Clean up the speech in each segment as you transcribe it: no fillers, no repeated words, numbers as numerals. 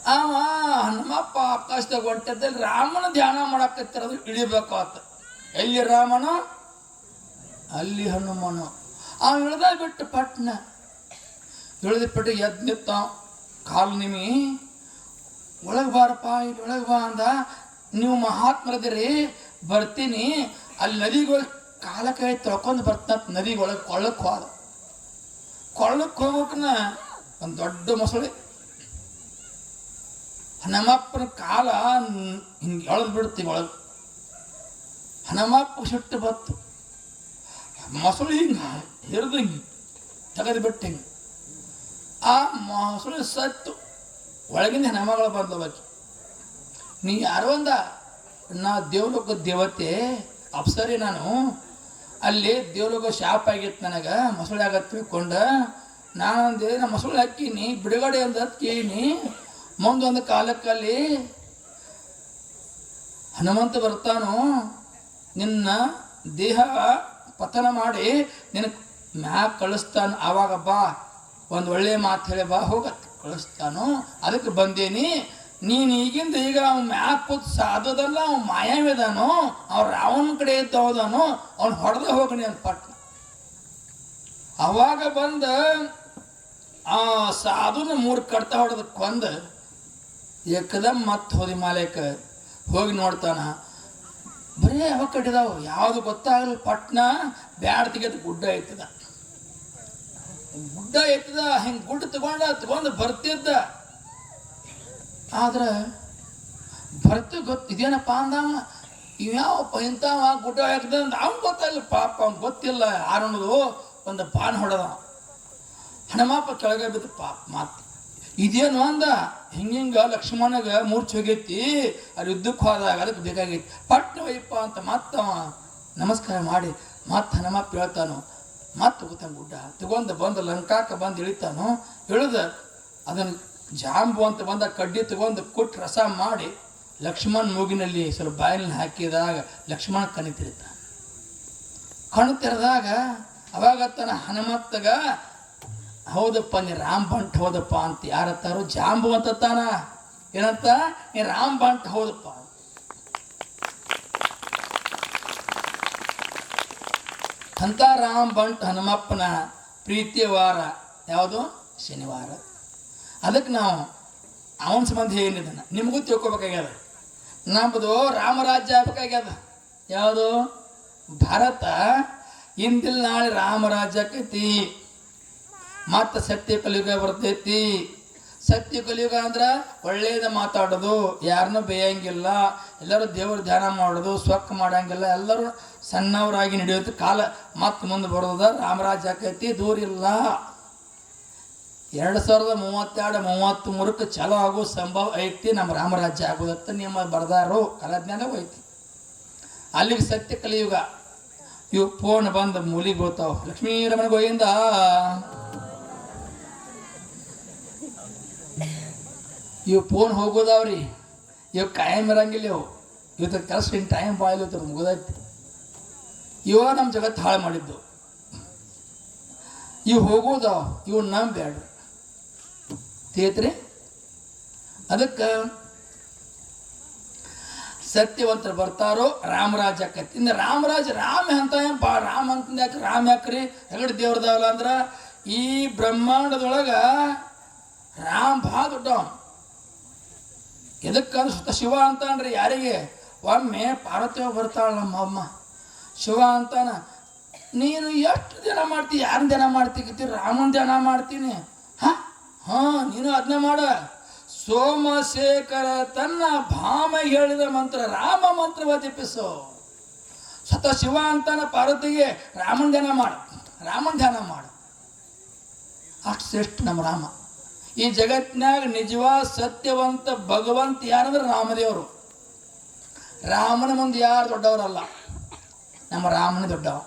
ಅವ ಹನುಮಪ್ಪ ಆಕಾಶದಾಗ ಹೊಂಟದಲ್ಲಿ ರಾಮನ ಧ್ಯಾನ ಮಾಡಾಕತ್ತಿರೋದು ಇಳಿಬೇಕಾತ. ಎಲ್ಲಿ ರಾಮನ ಅಲ್ಲಿ ಹನುಮನು. ಅವ ಇಳ್ದ ಬಿಟ್ಟು ಪಟ್ನ ಇಳಿದ ಬಿಟ್ಟು ಎದ್ದು ನಿತ್ತ. ಕಾಲು ನಿಮಿ ಒಳಗೆ ಬಾರಪ್ಪ, ಇಲ್ಲಿ ಒಳಗೆ ಬಾ ಅಂದ. ನೀವು ಮಹಾತ್ಮರದಿರಿ, ಬರ್ತೀನಿ. ಅಲ್ಲಿ ನದಿಗೆ ಕಾಲ ಕೈ ತೊಳ್ಕೊಂಡು ಬರ್ತಂತ ನದಿಗೆ ಒಳಗೆ ಕೊಳ್ಳಕ್ಕೆ ಹೋದ. ಕೊಳ್ಳಕ್ಕೆ ಹೋಗ್ಬೇಕನ ಒಂದು ದೊಡ್ಡ ಮೊಸಳೆ ಹನುಮಪ್ಪನ ಕಾಲ ಹಿಂಗೆ ಎಳೆದು ಬಿಡ್ತೀವಿ ಒಳಗೆ. ಹನುಮಪ್ಪ ಸಿಟ್ಟು ಬತ್ತು. ಮೊಸಳೆ ಹಿಂಗೆ ಹಿರಿದು ಹಿಂಗೆ ತೆಗೆದು ಬಿಟ್ಟು ಹಿಂಗೆ ಆ ಮೊಸಳೆ ಸತ್ತು. ಒಳಗಿಂದ ಹೆಣ್ಮಗಳು ಬಂದವಕ್ಕೆ, ನೀ ಯಾರು ಅಂದ? ನಾ ದೇವಲೋಕ ದೇವತೆ ಅಪ್ಸರಿ, ನಾನು ಅಲ್ಲಿ ದೇವಲೋಕ ಶಾಪ್ ಆಗಿತ್ತು ನನಗೆ, ಮೊಸಳೆ ಆಗತ್ತೆ ತಿಳ್ಕೊಂಡ. ನಾನಂದೆ ನಾ ಮೊಸಳೆ ಹಾಕೀನಿ, ಬಿಡುಗಡೆ ಅಂದ ಕೇಳೀನಿ. ಮುಂದೊಂದು ಕಾಲಕ್ಕಲ್ಲಿ ಹನುಮಂತ ಬರ್ತಾನು, ನಿನ್ನ ದೇಹ ಪತನ ಮಾಡಿ ನಿನ್ನ ಮ್ಯಾಗ ಕಳಿಸ್ತಾನು. ಆವಾಗ ಬಾ, ಒಂದು ಒಳ್ಳೆಯ ಮಾತು ಹೇಳಿ ಬಾ, ಹೋಗತ್ತೆ ಕಳಿಸ್ತಾನು. ಅದಕ್ಕೆ ಬಂದೇನಿ. ನೀನು ಈಗಿಂದ ಈಗ ಅವ್ನು ಮ್ಯಾಗ ಕೂತ್ ಸಾಧೋದಲ್ಲ, ಅವ್ನು ಮಾಯಾವಿದಾನು, ಅವ್ನು ರಾವಣ ಕಡೆ ಇದ್ದ ಹೋದಾನು, ಅವ್ನು ಹೊಡೆದ ಹೋಗಣಿ ಅಂತ ಪಟ್ಟ. ಅವಾಗ ಬಂದ ಆ ಸಾಧುನ 3 ಕಡ್ತ ಹೊಡೆದ ಕೊಂದ ಏಕದಮ್ ಮತ್ತೆ ಹೋದಿ ಮಾಲೇಕ ಹೋಗಿ ನೋಡ್ತಾನ. ಬರೀ ಅವ ಕಟ್ಟಿದಾವು, ಯಾವುದು ಗೊತ್ತಾಗಲ್ಲ. ಪಟ್ನ ಬ್ಯಾಡ್ ತೆಗೆದು ಗುಡ್ಡ ಐತದ, ಗುಡ್ಡ ಐತದ. ಹಿಂಗೆ ಗುಡ್ಡ ತಗೊಂಡು ಬರ್ತಿದ್ದ. ಆದ್ರೆ ಗೊತ್ತು ಇದೇನಪ್ಪ ಅಂದವ. ಇವ್ಯಾವಪ್ಪ ಇಂಥವ ಗುಡ್ಡ ಹಾಕಿದ ಅಂತ ಅವ್ನು ಗೊತ್ತಾಗಿಲ್ಲ. ಪಾಪ ಅವ್ನು ಗೊತ್ತಿಲ್ಲ ಯಾರನ್ನೋದು. ಒಂದು ಪಾನ್ ಹೊಡೆದ. ಹನುಮಪ್ಪ ಕೆಳಗೆ ಬಿದ್ದು ಪಾಪ ಮಾತು ಇದೇನು ಅಂದ. ಹಿಂಗ ಲಕ್ಷ್ಮಣಗ ಮೂರ್ಛೆ ಹೋಗೈತಿ, ಅಲ್ಲಿ ಯುದ್ಧಕ್ಕೆ ಹೋದಾಗ ಅದಕ್ಕೆ ಬೇಕಾಗೈತಿ, ಪಟ್ನ ವೈಪ ಅಂತ ಮತ್ತವ ನಮಸ್ಕಾರ ಮಾಡಿ ಮತ್ತೆ ಹನುಮಪ್ಪ ಹೇಳ್ತಾನು. ಮತ್ತೆ ಹೋಗ್ತಾನೆ ಗುಡ್ಡ ತಗೊಂಡು ಬಂದು ಲಂಕಾಕ್ಕೆ ಬಂದು ಇಳಿತಾನು. ಇಳಿದ ಅದನ್ನು ಜಾಂಬು ಅಂತ ಬಂದ ಕಡ್ಡಿ ತಗೊಂಡು ಕೊಟ್ಟು ರಸ ಮಾಡಿ ಲಕ್ಷ್ಮಣ ಮೂಗಿನಲ್ಲಿ ಸ್ವಲ್ಪ ಬಾಯಿನಲ್ಲಿ ಹಾಕಿದಾಗ ಲಕ್ಷ್ಮಣ ಕಣ್ಣು ತಿರುತ್ತ. ಕಣ್ಣು ತೆರೆದಾಗ ಅವಾಗ ತನ್ನ ಹನುಮತ್ತಗ, ಹೌದಪ್ಪ ನೀ ರಾಮ್ ಬಂಟ್ ಹೌದಪ್ಪ ಅಂತ ಯಾರತ್ತಾರು. ಜಾಂಬು ಅಂತ ತಾನ ಏನಂತ, ನೀ ರಾಮ್ ಬಂಟ್ ಹೌದಪ್ಪ. ಅಂತ ರಾಮ್ ಬಂಟ್ ಹನುಮಪ್ಪನ ಪ್ರೀತಿಯ ವಾರ ಯಾವುದು? ಶನಿವಾರ. ಅದಕ್ಕೆ ನಾವು ಅವನ ಸಂಬಂಧ ಏನಿದ್ದಾನೆ ನಿಮಗೂ ತಿಳ್ಕೊಬೇಕಾಗ್ಯದ. ನಮ್ಮದು ರಾಮರಾಜ್ಯ ಆಗ್ಬೇಕಾಗ್ಯದ. ಯಾವುದು? ಭಾರತ. ಇಂದಿಲ್ಲ ನಾಳೆ ರಾಮರಾಜ್ಯ ಆಕೈತಿ. ಮತ್ತು ಸತ್ಯ ಕಲಿಯುಗ ಬರ್ತೈತಿ. ಸತ್ಯ ಕಲಿಯುಗ ಅಂದ್ರೆ ಒಳ್ಳೇದ ಮಾತಾಡೋದು, ಯಾರನ್ನೂ ಬೇಯಂಗಿಲ್ಲ, ಎಲ್ಲರೂ ದೇವ್ರ ಧ್ಯಾನ ಮಾಡೋದು, ಸ್ವಕ್ ಮಾಡಂಗಿಲ್ಲ, ಎಲ್ಲರೂ ಸಣ್ಣವರಾಗಿ ನಡೆಯೋದು ಕಾಲ ಮತ್ತೆ ಮುಂದೆ ಬರೋದ. ರಾಮರಾಜ್ಯ ಆಕೈತಿ, ದೂರ ಇಲ್ಲ. 2032-33 ಚಲೋ ಆಗೋ ಸಂಭವ ಐತಿ. ನಮ್ಮ ರಾಮರಾಜ್ಯ ಆಗೋದತ್ತ ನಿಮ್ಮ ಬರ್ದಾರು ಕಲಾಜ್ಞಾನ ಐತಿ. ಅಲ್ಲಿಗೆ ಸತ್ಯ ಕಲಿಯುಗ. ಇವು ಫೋನ್ ಬಂದು ಮೂಲಿಗೆ ಬೀಳ್ತಾವ. ಲಕ್ಷ್ಮೀ ರಮಣ ಗೋವಿಂದ. ಇವು ಫೋನ್ ಹೋಗೋದಾವ್ರಿ, ಇವು ಕಾಯಂ ಇರಂಗಿಲ್ಲ. ಇವು ಇವತ್ತು ಕೆಲಸ ಇನ್ನು ಟೈಮ್ ಬಾಯ್ಲತ್ತ ಮುಗೋದೈತಿ. ಇವ ನಮ್ಮ ಜಗತ್ತು ಹಾಳು ಮಾಡಿದ್ದು. ಇವು ಹೋಗೋದಾವ, ಇವು ನಂಬ್ಯಾಡ ತೇತ್ರಿ. ಅದಕ್ಕೆ ಸತ್ಯವಂತರು ಬರ್ತಾರೋ ರಾಮರಾಜ ಆಕೈತಿ. ಇನ್ನು ರಾಮರಾಜ ರಾಮ ಅಂತ ರಾಮ ಅಂತಂದು ಯಾಕೆ ರಾಮ ಯಾಕ್ರಿ? ಹೆಗಡೆ ದೇವ್ರದವಲ್ಲ ಅಂದ್ರೆ ಈ ಬ್ರಹ್ಮಾಂಡದೊಳಗೆ ರಾಮ ಭಾಳ ದೊಡ್ಡವ. ಎದಕ್ಕಂದ್ರೆ ಸುತ್ತ ಶಿವ ಅಂತ ಅನ್ರಿ ಯಾರಿಗೆ? ಒಮ್ಮೆ ಪಾರ್ವತಿ ಬರ್ತಾಳ ನಮ್ಮ ಅಮ್ಮ. ಶಿವ ಅಂತಾನ, ನೀನು ಎಷ್ಟು ದಿನ ಮಾಡ್ತೀವಿ? ಯಾರನ್ನ ಧ್ಯಾನ ಮಾಡ್ತೀವಿ? ರಾಮನ ಧ್ಯಾನ ಮಾಡ್ತೀನಿ. ಹಾಂ ನೀನು ಅದನ್ನೇ ಮಾಡ. ಸೋಮಶೇಖರ ತನ್ನ ಭಾಮ ಹೇಳಿದ ಮಂತ್ರ ರಾಮ ಮಂತ್ರವ ಜಪಿಸೋ. ಸ್ವತಃ ಶಿವ ಅಂತಾನ ಪಾರ್ವತಿಗೆ ರಾಮನ ಧ್ಯಾನ ಮಾಡು, ರಾಮನ ಧ್ಯಾನ ಮಾಡು. ಅಷ್ಟು ಶ್ರೇಷ್ಠ ನಮ್ಮ ರಾಮ. ಈ ಜಗತ್ತಿನಾಗ ನಿಜವಾದ ಸತ್ಯವಂತ ಭಗವಂತ ಯಾರಂದ್ರೆ ರಾಮದೇವರು. ರಾಮನ ಮುಂದೆ ಯಾರು ದೊಡ್ಡವರಲ್ಲ, ನಮ್ಮ ರಾಮನ ದೊಡ್ಡವ.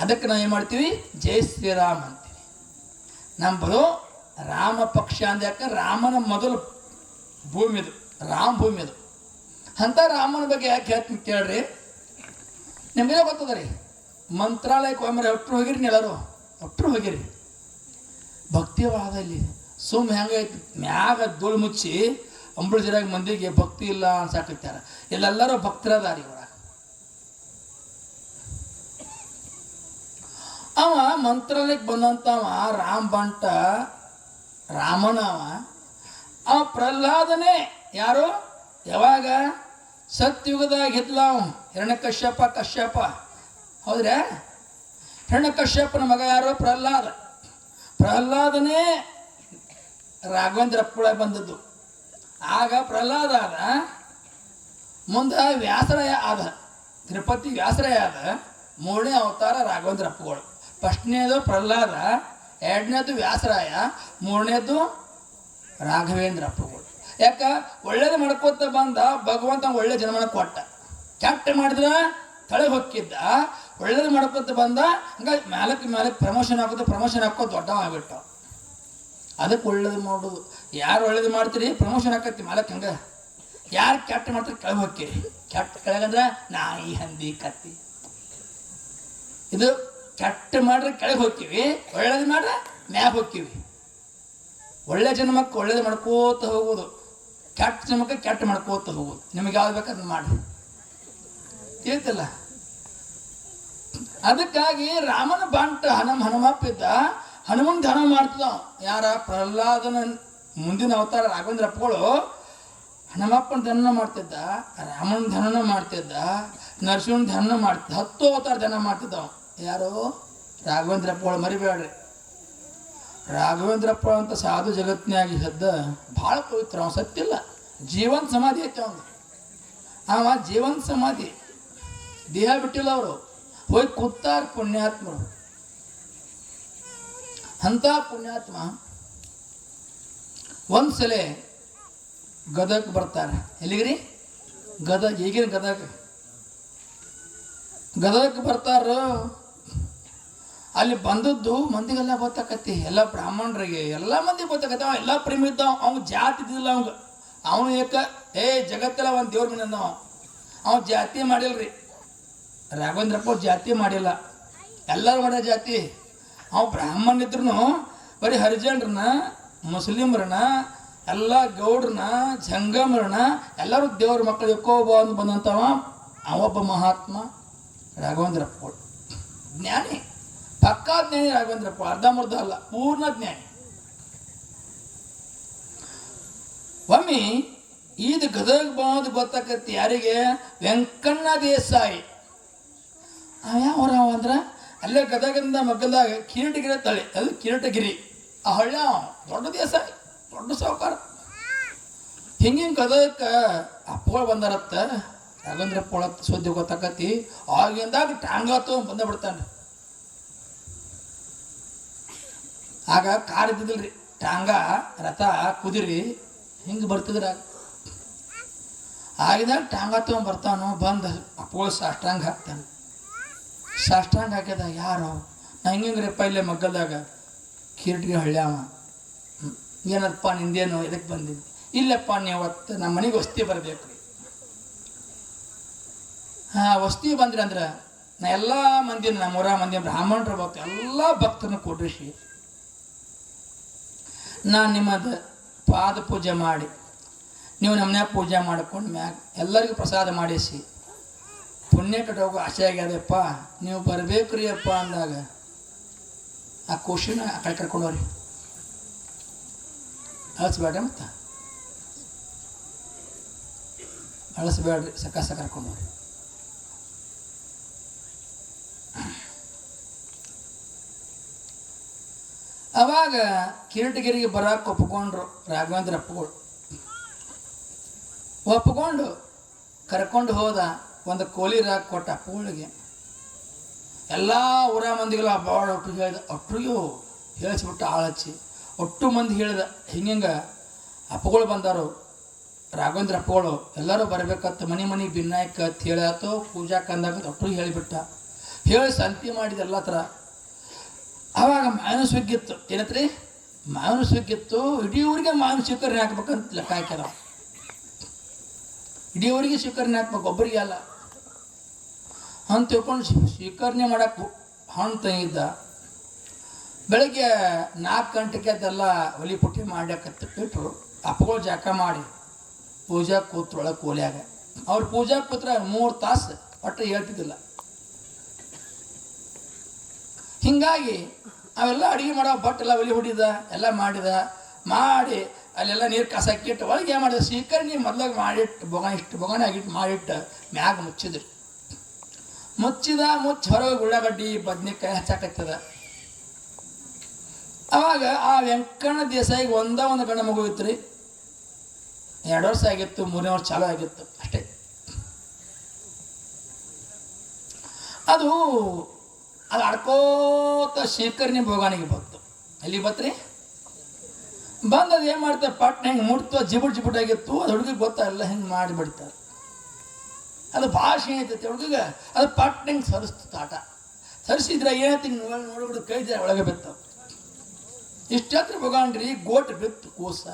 ಅದಕ್ಕೆ ನಾವು ಏನು ಮಾಡ್ತೀವಿ? ಜೈ ಶ್ರೀರಾಮ್ ಅಂತೀವಿ. ನಮ್ಮದು ರಾಮ ಪಕ್ಷ ಅಂದ. ಯಾಕೆ? ರಾಮನ ಮೊದಲು ಭೂಮಿ ಅದು, ರಾಮ ಭೂಮಿ ಅದು. ಅಂಥ ರಾಮನ ಬಗ್ಗೆ ಯಾಕೆ ಹೇಳ್ತೀನಿ ಕೇಳ್ರಿ. ನಿಮಗೇ ಗೊತ್ತದ ರೀ, ಮಂತ್ರಾಲಯಕ್ಕೆ ಒಮ್ಮೆ ಒಟ್ಟರು ಹೋಗಿರಿ, ಎಲ್ಲರೂ ಒಟ್ಟರು ಹೋಗಿರಿ. ಭಕ್ತಿವಾದಲ್ಲಿ ಸುಮ್ ಹೆಂಗೈತಿ ಮ್ಯಾಗ ಧೂಳು ಮುಚ್ಚಿ ಅಂಬಳು ಜರಾಗ ಮಂದಿಗೆ ಭಕ್ತಿ ಇಲ್ಲ ಅನ್ಸಾಕತ್ಯಾರ. ಇಲ್ಲೆಲ್ಲರೂ ಭಕ್ತರದಾರಿ ಒಳಗೆ. ಅವ ಮಂತ್ರಾಲಯಕ್ಕೆ ಬಂದಂತವ ರಾಮಬಂಟ ರಾಮನ ಅವ ಪ್ರಹ್ಲಾದನೇ. ಯಾರು? ಯಾವಾಗ? ಸತ್ಯುಗದಾಗ ಇದ್ಲ ಅವ ಕಶ್ಯಪ. ಹೌದ್ರಾ? ಕಶ್ಯಪನ ಮಗ ಯಾರು? ಪ್ರಹ್ಲಾದನೇ ರಾಘವೇಂದ್ರಪ್ಪಳ ಬಂದದ್ದು. ಆಗ ಪ್ರಹ್ಲಾದ ಆದ, ಮುಂದೆ ವ್ಯಾಸರಾಯ ಆದ, ತಿರುಪತಿ ವ್ಯಾಸರಾಯ ಆದ. 3ನೇ ಅವತಾರ ರಾಘವೇಂದ್ರಪ್ಪಗಳು. ಫಸ್ಟ್ನೇದು ಪ್ರಹ್ಲಾದ, 2ನೇದು ವ್ಯಾಸರಾಯ, 3ನೇದು ರಾಘವೇಂದ್ರಪ್ಪಗಳು. ಯಾಕ? ಒಳ್ಳೇದು ಮಾಡ್ಕೋತ ಬಂದ ಭಗವಂತ ಒಳ್ಳೆ ಜನ್ಮನ ಕೊಟ್ಟ. ಕೆಟ್ಟ ಮಾಡಿದ್ರ ತಳೆ ಹೊಕ್ಕಿದ್ದ, ಒಳ್ಳೇದು ಮಾಡ್ಕೋತ ಬಂದ ಹಂಗಾಗಿ ಮ್ಯಾಲಕ್ಕೆ ಪ್ರಮೋಷನ್ ಹಾಕೋದು ದೊಡ್ಡವ ಆಗ್ಬಿಟ್ಟ. ಅದಕ್ಕೆ ಒಳ್ಳೇದು ಮಾಡೋದು. ಯಾರು ಒಳ್ಳೇದು ಮಾಡ್ತೀರಿ ಪ್ರಮೋಷನ್ ಹಾಕತ್ತಿ ಮ್ಯಾಲಕ್ಕೆ. ಹಂಗೆ ಯಾರು ಕೆಟ್ಟ ಮಾಡ್ತೀರಿ ಕೆಳಗೆ ಹೊಕ್ಕಿರಿ. ಕೆಟ್ಟ ಕೆಳಗಂದ್ರೆ ನಾಯಿ ಹಂದಿ ಕತ್ತಿ. ಇದು ಕೆಟ್ಟ ಮಾಡ್ರೆ ಕೆಳಗೆ ಹೋಗ್ತೀವಿ, ಒಳ್ಳೇದು ಮಾಡ್ರೆ ಮ್ಯಾಗ ಹೋಗ್ತೀವಿ. ಒಳ್ಳೆ ಜನ್ಮಕ್ಕೆ ಒಳ್ಳೇದು ಮಾಡ್ಕೋತ ಹೋಗೋದು, ಕೆಟ್ಟ ಜನ್ಮಕ್ಕೆ ಕೆಟ್ಟ ಮಾಡ್ಕೋತ ಹೋಗೋದು. ನಿಮಗೆ ಯಾವ್ದು ಬೇಕು ಅದನ್ನ ಮಾಡಿ, ತಿಳಿತಿಲ್ಲ. ಅದಕ್ಕಾಗಿ ರಾಮನ ಬಾಂಟ ಹನುಮಪ್ಪ ಇದ್ದ. ಹನುಮನ್ ಧ್ಯಾನ ಮಾಡ್ತಿದ್ದ. ಯಾರ? ಪ್ರಹ್ಲಾದನ ಮುಂದಿನ ಅವತಾರ ರಾಘವೇಂದ್ರಪ್ಪಗಳು ಹನುಮಪ್ಪನ ಧ್ಯಾನ ಮಾಡ್ತಿದ್ದ, ರಾಮನ ಧ್ಯಾನ ಮಾಡ್ತಿದ್ದ, ನರಸಿಂಹನ ಧ್ಯಾನ ಮಾಡ್ತಿದ್ದ, 10 ಅವತಾರ ಧ್ಯಾನ ಮಾಡ್ತಿದ್ದವ. ಯಾರು? ರಾಘವೇಂದ್ರಪ್ಪಗಳು. ಮರಿಬೇಡ್ರಿ, ರಾಘವೇಂದ್ರಪ್ಪ ಅಂತ ಸಾಧು ಜಗತ್ತಿನಾಗಿ ಇದ್ದ ಭಾಳ ಪವಿತ್ರ. ಅವ ಸತ್ತಿಲ್ಲ, ಜೀವಂತ ಸಮಾಧಿ ಐತೆ ಅವನು. ಅವ ಜೀವಂತ ಸಮಾಧಿ, ದೇಹ ಬಿಟ್ಟಿಲ್ಲ. ಅವರು ಹೋಗಿ ಕೂತಾರ ಪುಣ್ಯಾತ್ಮರು. ಅಂಥ ಪುಣ್ಯಾತ್ಮ ಒಂದ್ಸಲ ಗದಗ್ ಬರ್ತಾರೆ. ಎಲ್ಲಿಗ್ರಿ? ಗದಗ್. ಈಗಿನ ಗದಗ್ ಬರ್ತಾರ. ಅಲ್ಲಿ ಬಂದದ್ದು ಮಂದಿಗೆಲ್ಲ ಗೊತ್ತಾಕತಿ, ಎಲ್ಲ ಬ್ರಾಹ್ಮಣರಿಗೆ ಎಲ್ಲ ಮಂದಿ ಗೊತ್ತಾಕತಿ. ಅವ ಎಲ್ಲ ಪ್ರೇಮಿ ಇದ್ದ. ಅವ್ನು ಜಾತಿ ಇದ್ದಿಲ್ಲ. ಅವನು ಜಗತ್ತೆಲ್ಲ ಒಂದು ದೇವ್ರ ಮನೆ ಅಂದವ. ಅವ್ನು ಜಾತಿ ಮಾಡಿಲ್ರಿ. ರಾಘವೇಂದ್ರಪ್ಪ ಜಾತಿ ಮಾಡಿಲ್ಲ, ಎಲ್ಲರೂ ಮಾಡೋ ಜಾತಿ. ಅವ ಬ್ರಾಹ್ಮಣ ಇದ್ರು ಬರೀ ಹರಿಜನರನ್ನ, ಮುಸ್ಲಿಮ್ರನ್ನ, ಎಲ್ಲ ಗೌಡ್ರನ್ನ, ಜಂಗಮರನ್ನ ಎಲ್ಲರೂ ದೇವ್ರ ಮಕ್ಕಳು ಎಕ್ಕೋಬ ಅಂತ ಬಂದಂಥವ ಅವೊಬ್ಬ ಮಹಾತ್ಮ ರಾಘವೇಂದ್ರಪ್ಪ. ಜ್ಞಾನಿ, ಪಕ್ಕಾ ಜ್ಞಾನಿ ರಾಘವೇಂದ್ರಪ್ಪ. ಅರ್ಧಮರ್ಧ ಅಲ್ಲ, ಪೂರ್ಣ ಜ್ಞಾನಿ. ಒಮ್ಮೆ ಇದು ಗದಗ ಬಂದು ಗೊತ್ತಾಕತಿ. ಯಾರಿಗೆ? ವೆಂಕಣ್ಣ ದೇಸಾಯಿ. ಯಾವರ ಅಂದ್ರೆ ಅಲ್ಲೇ ಗದಗಿಂದ ಮಗ್ಗಲ್ದಾಗ ಕಿರೀಟಗಿರಿ ತಳಿ, ಅದು ಕಿರೀಟಗಿರಿ. ಆ ಹಳ್ಳಿ ದೊಡ್ಡ ದೇಸಾಯಿ, ದೊಡ್ಡ ಸಾವುಕಾರ. ಹಿಂಗಿಂಗೆ ಗದಗಕ್ಕೆ ಅಪ್ಪಗಳು ಬಂದಾರತ್ತ. ರಾಘವೇಂದ್ರಪ್ಪ ಸುದ್ದಿ ಗೊತ್ತಾಕತಿ. ಆಗಿಂದಾಗ ಟಾಂಗಾತು ಬಂದ ಬಿಡ್ತಾನೆ. ಆಗ ಕಾರ್ ಇದ್ದಿದ್ದಿಲ್ರಿ, ಟಾಂಗ, ರಥ, ಕುದುರೆ ಹಿಂಗೆ ಬರ್ತಿದ್ರ. ಆಗಿದಾಗ ಟಾಂಗ ತೊಗೊಂಡು ಬರ್ತಾನೋ. ಬಂದು ಅಪ್ಪಗಳು ಸಾಷ್ಟಾಂಗ ಹಾಕ್ತಾನೆ. ಸಾಷ್ಟಾಂಗ ಹಾಕಿದ. ಯಾರು? ನಾ ಹಿಂಗಿಂಗ್ರಿಪ್ಪ ಇಲ್ಲೇ ಮಗ್ಗಲ್ದಾಗ ಕಿರೀಟಿಗೆ ಹಳ್ಳ್ಯಾವ. ಏನಪ್ಪ ನಿಂದೇನು, ಇದಕ್ಕೆ ಬಂದಿದ್ದು? ಇಲ್ಲಪ್ಪ ನೀವತ್ತು ನಮ್ಮ ಮನೆಗೆ ವಸ್ತಿ ಬರಬೇಕು ರೀ. ವಸ್ತಿ ಬಂದ್ರಿ ಅಂದ್ರೆ ನಾ ಎಲ್ಲ ಮಂದಿ, ನಮ್ಮೂರ ಮಂದಿ ಬ್ರಾಹ್ಮಣರು ಭಕ್ತ ಎಲ್ಲ ಭಕ್ತರನ್ನು ಕೊಡ್ರಿಸಿ ನಾನು ನಿಮ್ಮದು ಪಾದ ಪೂಜೆ ಮಾಡಿ, ನೀವು ನಮ್ಮನ್ಯಾಗ ಪೂಜೆ ಮಾಡ್ಕೊಂಡು ಮ್ಯಾಗ ಎಲ್ಲರಿಗೂ ಪ್ರಸಾದ ಮಾಡಿಸಿ ಪುಣ್ಯ ಕಟ್ಟ ಹೋಗೋ ಆಸೆ ಆಗ್ಯದಪ್ಪ, ನೀವು ಬರ್ಬೇಕ್ರಿ ಅಪ್ಪ ಅಂದಾಗ ಆ ಖುಷಿನ ಆ ಕಡೆ ಕರ್ಕೊಂಡವ್ರಿ. ಅಳಿಸ್ಬೇಡ್ರಿ, ಮತ್ತು ಅಳಿಸ್ಬೇಡ್ರಿ, ಸಕಾಸ ಕರ್ಕೊಂಡವ್ರಿ. ಅವಾಗ ಕಿರೀಟಗಿರಿಗೆ ಬರಕ್ಕೆ ಒಪ್ಕೊಂಡ್ರು ರಾಘವೇಂದ್ರಪ್ಪಗಳು. ಒಪ್ಕೊಂಡು ಕರ್ಕೊಂಡು ಹೋದ. ಒಂದು ಕೋಲಿ ರಾಗ ಕೊಟ್ಟ ಅಪ್ಪಗಳಿಗೆ. ಎಲ್ಲ ಊರ ಮಂದಿಗೆಲ್ಲ ಬಾಳ ಒಟ್ಟಿಗೆ ಹೇಳ್ದ. ಒಟ್ಟಿಗೂ ಹೇಳಿಸ್ಬಿಟ್ಟು ಆಳಚ್ಚಿ ಒಟ್ಟು ಮಂದಿ ಹೇಳ್ದ. ಹಿಂಗೆ ಅಪ್ಪಗಳು ಬಂದಾರು, ರಾಘವೇಂದ್ರ ಅಪ್ಪಗಳು ಎಲ್ಲರೂ ಬರಬೇಕತ್ತ, ಮನೆ ಭಿನ್ನಾಯಕ ಅಂತ ಹೇಳಾತು. ಪೂಜಾ ಕಂದಾಗ ಒಟ್ಟು ಹೇಳಿಬಿಟ್ಟ. ಹೇಳಿ ಸಂತಿ ಮಾಡಿದ ಎಲ್ಲ ಥರ. ಆವಾಗ ಮಾವಿನ ಸುಗ್ಗಿತ್ತು. ಏನತ್ರಿ? ಮಾವಿನ ಸುಗ್ಗಿತ್ತು. ಇಡೀ ಊರಿಗೆ ಮಾವಿನ ಸ್ವೀಕರಣೆ ಹಾಕ್ಬೇಕಂತ ಲೆಕ್ಕ ಹಾಕ್ಯಾರ. ಇಡೀ ಊರಿಗೆ ಸ್ವೀಕರಣೆ ಹಾಕ್ಬೇಕು, ಒಬ್ಬರಿಗೆ ಅಲ್ಲ ಅಂತ ತಿಳ್ಕೊಂಡು ಸ್ವೀಕರಣೆ ಮಾಡಕ್ಕೆ ಹಣ್ಣು ತಂಗಿದ್ದ. ಬೆಳಗ್ಗೆ 4 ಗಂಟೆಗೆ ಅದೆಲ್ಲ ಒಲಿ ಪುಟ್ಟಿ ಮಾಡ್ಯಾಕತ್ತು ಬಿಟ್ಟರು. ಅಪ್ಪಗಳು ಜಾಕ ಮಾಡಿ ಪೂಜಾ ಕೂತ್ರೊಳಗೆ ಕೋಲ್ಯಾಗ ಅವ್ರು ಪೂಜಾ ಕೂತ್ರ 3 ತಾಸು ಒಟ್ಟು ಹೇಳ್ತಿದ್ದಿಲ್ಲ. ಹೀಗಾಗಿ ಅವೆಲ್ಲ ಅಡುಗೆ ಮಾಡೋ ಬಟ್ಟೆಲ್ಲ ಒಲಿ ಹೊಡಿದ ಎಲ್ಲ ಮಾಡಿ ಅಲ್ಲೆಲ್ಲ ನೀರು ಕಸಾಕಿಟ್ಟು ಒಳಗೆ ಏನು ಮಾಡಿದ ಸ್ವೀಕರಣೆ ಮೊದ್ಲಾಗ ಮಾಡಿಟ್ಟು ಬೊಗಣೆ ಆಗಿಟ್ಟು ಮಾಡಿಟ್ಟು ಮ್ಯಾಗ ಮುಚ್ಚಿದ್ರಿ. ಮುಚ್ಚಿ ಹೊರಗೆ ಉಳ್ಳಾಗಡ್ಡಿ ಬದ್ನೆಕಾಯಿ ಹಚ್ಚಾಕತ್ತದ. ಅವಾಗ ಆ ವೆಂಕಣ್ಣ ದೇಸಾಯಿಗೆ ಒಂದು ಗಂಡ ಮಗು ಇತ್ತು ರೀ. 2 ವರ್ಷ ಆಗಿತ್ತು, 3ನೇ ವರ್ಷ ಚಾಲು ಆಗಿತ್ತು ಅಷ್ಟೇ. ಅದು ಆಡ್ಕೋತ ಶೇಖರಣೆ ಭೋಗಾನಿಗೆ ಬಂತು. ಎಲ್ಲಿ ಬತ್ರಿ ಬಂದು ಅದು ಏನು ಮಾಡ್ತಾರೆ ಪಟ್ನ ಹೆಂಗೆ ಮುಟ್ತು, ಜಿಬುಟ್ ಆಗಿತ್ತು. ಅದು ಹುಡುಗಿಗೆ ಗೊತ್ತಾಗಲ್ಲ, ಹೆಂಗೆ ಮಾಡಿಬಿಡ್ತಾರೆ. ಅದು ಭಾಷೆ ಐತೈತೆ ಹುಡುಗಿಗೆ. ಅದು ಪಟ್ನ ಹೆಂಗೆ ಸರಿಸ್ತು ಆಟ ಸರಿಸಿದ್ರೆ ಏನೈತಿ ನೋಡ್ಬಿಟ್ಟು ಕೈದ್ರೆ ಒಳಗೆ ಬಿತ್ತು. ಇಷ್ಟತ್ರ ಭೋಗಾಣ್ರಿ ಗೋಟ್ ಬಿತ್ತು ಕೂಸ.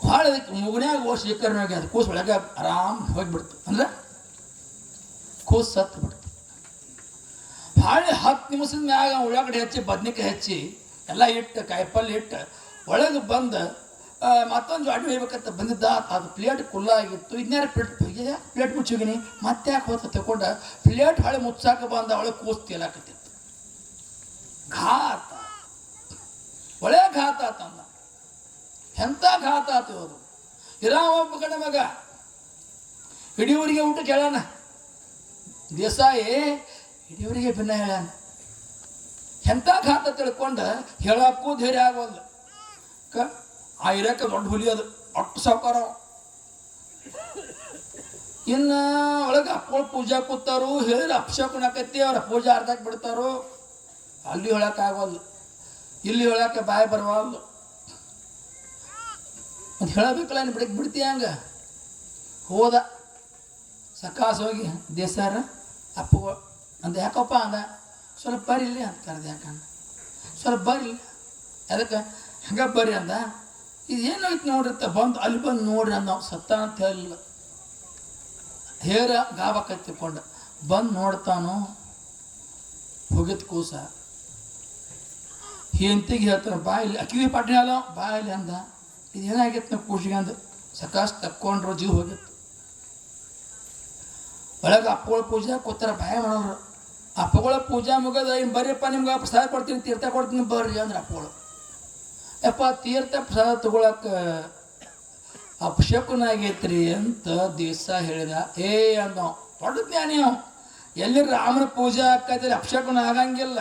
ಭಾಳ ಅದಕ್ಕೆ ಮುಗುನ್ಯಾಗ ಓ ಶೇಖರಣೆಗೆ ಅದು ಕೂಸು ಒಳಗೆ ಆರಾಮ್ ಹೋಗಿಬಿಡ್ತು. ಅಂದ್ರೆ ಕೂಸು ಸತ್ತು ಬಿಡ್ತು. ಭಾಳ 10 ನಿಮಿಷದ ಮ್ಯಾಗ ಉಳ್ಳಾಗಡ್ಡಿ ಹಚ್ಚಿ ಬದ್ನಿಕಾಯಿ ಹಚ್ಚಿ ಎಲ್ಲ ಇಟ್ಟು ಕಾಯಿಪಲ್ಲೆ ಇಟ್ಟು ಒಳಗೆ ಬಂದು ಮತ್ತೊಂದು ಅಡುಗೆ ಹೋಗ್ಬೇಕಂತ ಬಂದಿದ್ದ. ಅದು ಪ್ಲೇಟ್ ಕುಲ್ಲ ಆಗಿತ್ತು. ಇದ್ನ್ಯಾರು ಪ್ಲೇಟ್ ಮುಚ್ಚೋಗಿನಿ ಮತ್ತೆ ಯಾಕೆ ಹೋತ ತಗೊಂಡ ಪ್ಲೇಟ್ ಹೊಳೆ ಮುಚ್ಚಾಕ ಬಂದ ಒಳಗೆ ಕೂಸು ತೇಲಾಕತ್ತಿತ್ತು. ಘಾತ ಒಳ್ಳೆ ಘಾತ ಆತಂದ. ಎಂಥ ಘಾತ ಆತು ಅದು. ಒಬ್ಬ ಗಂಡ ಮಗ ಇಡೀ ಊರಿಗೆ ಊಟ ಕೇಳೋಣ. ದೇಸಾಯಿ ಇಡೀವರಿಗೆ ಭಿನ್ನ ಹೇಳಾನ. ಎಂಥ ಘಾತ ತಿಳ್ಕೊಂಡು ಹೇಳಕ್ಕೂ ಧೈರ್ಯ ಆಗೋಲ್ಲ. ಆ ಇರಕ್ಕೆ ದೊಡ್ಡ ಹುಲಿ ಅದು ಅಟ್ಟು ಸಾವುಕಾರ. ಇನ್ನು ಒಳಗೆ ಅಪ್ಪಗಳು ಪೂಜಾ ಕೂತಾರು ಹೇಳಿದ್ರೆ ಅಪ್ಸಕುಣಕತ್ತಿ ಅವ್ರ ಪೂಜೆ ಅರ್ಧಕ್ಕೆ ಬಿಡ್ತಾರೋ. ಅಲ್ಲಿ ಹೇಳೋಕ್ಕಾಗೋಲ್ಲ, ಇಲ್ಲಿ ಹೇಳೋಕ್ಕೆ ಬಾಯಿ ಬರವಲ್ದು. ಮತ್ತು ಹೇಳಬೇಕಲ್ಲ ನೀನು ಬಿಡ್ತೀಯ ಹಂಗೆ. ಹೋದ ಸಕಾಸ ಹೋಗಿ ದೇಸಾರ ಅಪ್ಪಗಳು ಅಂತ ಯಾಕಪ್ಪ ಅಂದ. ಸ್ವಲ್ಪ ಬರಿಲಿ ಅಂತ ಕರೆದು ಯಾಕಂದ. ಸ್ವಲ್ಪ ಬರಲಿ ಅದಕ್ಕೆ ಹಂಗೆ ಬರ್ರಿ ಅಂದ. ಇದೇನು ಐತೆ ನೋಡಿರ್ತ ಬಂದು ಅಲ್ಲಿ ಬಂದು ನೋಡ್ರಿ ಅಂದ. ಸತ್ತ ಅಂತ ಹೇಳಿಲ್ಲ, ಹೇರ ಗಾಬಕ್ಕ ತಿಳ್ಕೊಂಡ ಬಂದು ನೋಡ್ತಾನು. ಹೋಗಿತ್ತು ಕೂಸ ಹೆಂತಿಗೆ ಹೇಳ್ತಾನೆ ಬಾಯಿಲಿ ಅಕ್ಕಿವಿ ಪಾಟ್ನೆ ಅಲ್ಲ ಬಾಯಿಲಿ ಅಂದ. ಇದೇನಾಗಿತ್ತು ನಾವು ಕೂಸಿಗೆ ಅಂದ. ಸಕಾಸ್ ತಕ್ಕೊಂಡ್ರು ಜೀವ ಹೋಗಿತ್ತು. ಒಳಗೆ ಅಪ್ಪಗಳ ಪೂಜೆ ಕೂತಾರ ಬಾಯ ಮಾಡೋರು. ಅಪ್ಪಗಳ ಪೂಜೆ ಮುಗದ ಇನ್ನು ಬರ್ರಿಯಪ್ಪ ನಿಮ್ಗೆ ಪ್ರಸಾದ ಕೊಡ್ತೀನಿ, ತೀರ್ಥ ಕೊಡ್ತೀನಿ ಬರ್ರಿ ಅಂದ್ರೆ ಅಪ್ಪಗಳು. ಯಪ್ಪ ತೀರ್ಥ ಪ್ರಸಾದ ತಗೊಳಕ್ಕೆ ಅಪಶಕುನಾಗೈತ್ರಿ ಅಂತ ದಿವಸ ಹೇಳಿದ. ಅಂದ ದೊಡ್ಡ ಜ್ಞಾನಿ ಅವ. ಎಲ್ಲಿ ರಾಮನ ಪೂಜೆ ಆಕೈತಿ ಅಪಶಕುನ ಆಗಂಗಿಲ್ಲ.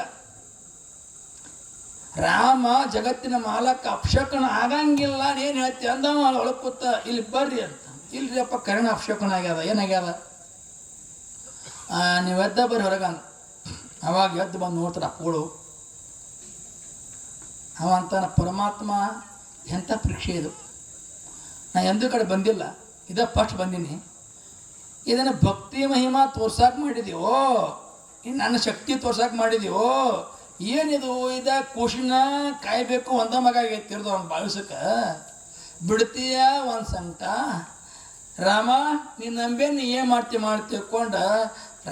ರಾಮ ಜಗತ್ತಿನ ಮಾಲಕ್ಕೆ ಅಪಶಕುನ ಆಗಂಗಿಲ್ಲ. ಏನು ಹೇಳ್ತಿ ಅಂದವ ಒಳಗೆ ಕೂತ ಇಲ್ಲಿ ಬರ್ರಿ ಅಂತ. ಇಲ್ರಿ ಅಪ್ಪ ಕರೆಣ ಅಪಶಕುನ ಆಗ್ಯದ. ಏನಾಗ್ಯದ ನೀವು ಎದ್ದ ಬರ್ರಿ ಹೊರಗ. ಅವಾಗ ಎದ್ದು ಬಂದು ನೋಡ್ತಾರೆ ಅಪ್ಪಗಳು. ಅವ ಅಂತಾನ ಪರಮಾತ್ಮ ಎಂಥ ಪರೀಕ್ಷೆ ಇದು. ನಾ ಎಂದೂ ಕಡೆ ಬಂದಿಲ್ಲ, ಇದೇ ಫಸ್ಟ್ ಬಂದೀನಿ. ಇದನ್ನು ಭಕ್ತಿ ಮಹಿಮಾ ತೋರ್ಸಾಕೆ ಮಾಡಿದೀವೋ ಇನ್ನು ನನ್ನ ಶಕ್ತಿ ತೋರ್ಸಾಕೆ ಮಾಡಿದೀವೋ ಏನಿದು. ಇದ ಖುಷಿನ ಕಾಯಬೇಕು ಒಂದ ಮಗ ಆಗೈತಿರ್ದು ಅವ್ನು ಬಾಳಿಸಕ್ಕೆ ಬಿಡ್ತೀಯ ಒಂದು ಸಂಕಟ. ರಾಮ ನೀನು ನಂಬೆ ನೀ ಏನು ಮಾಡ್ತಿ ಅನ್ಕೊಂಡ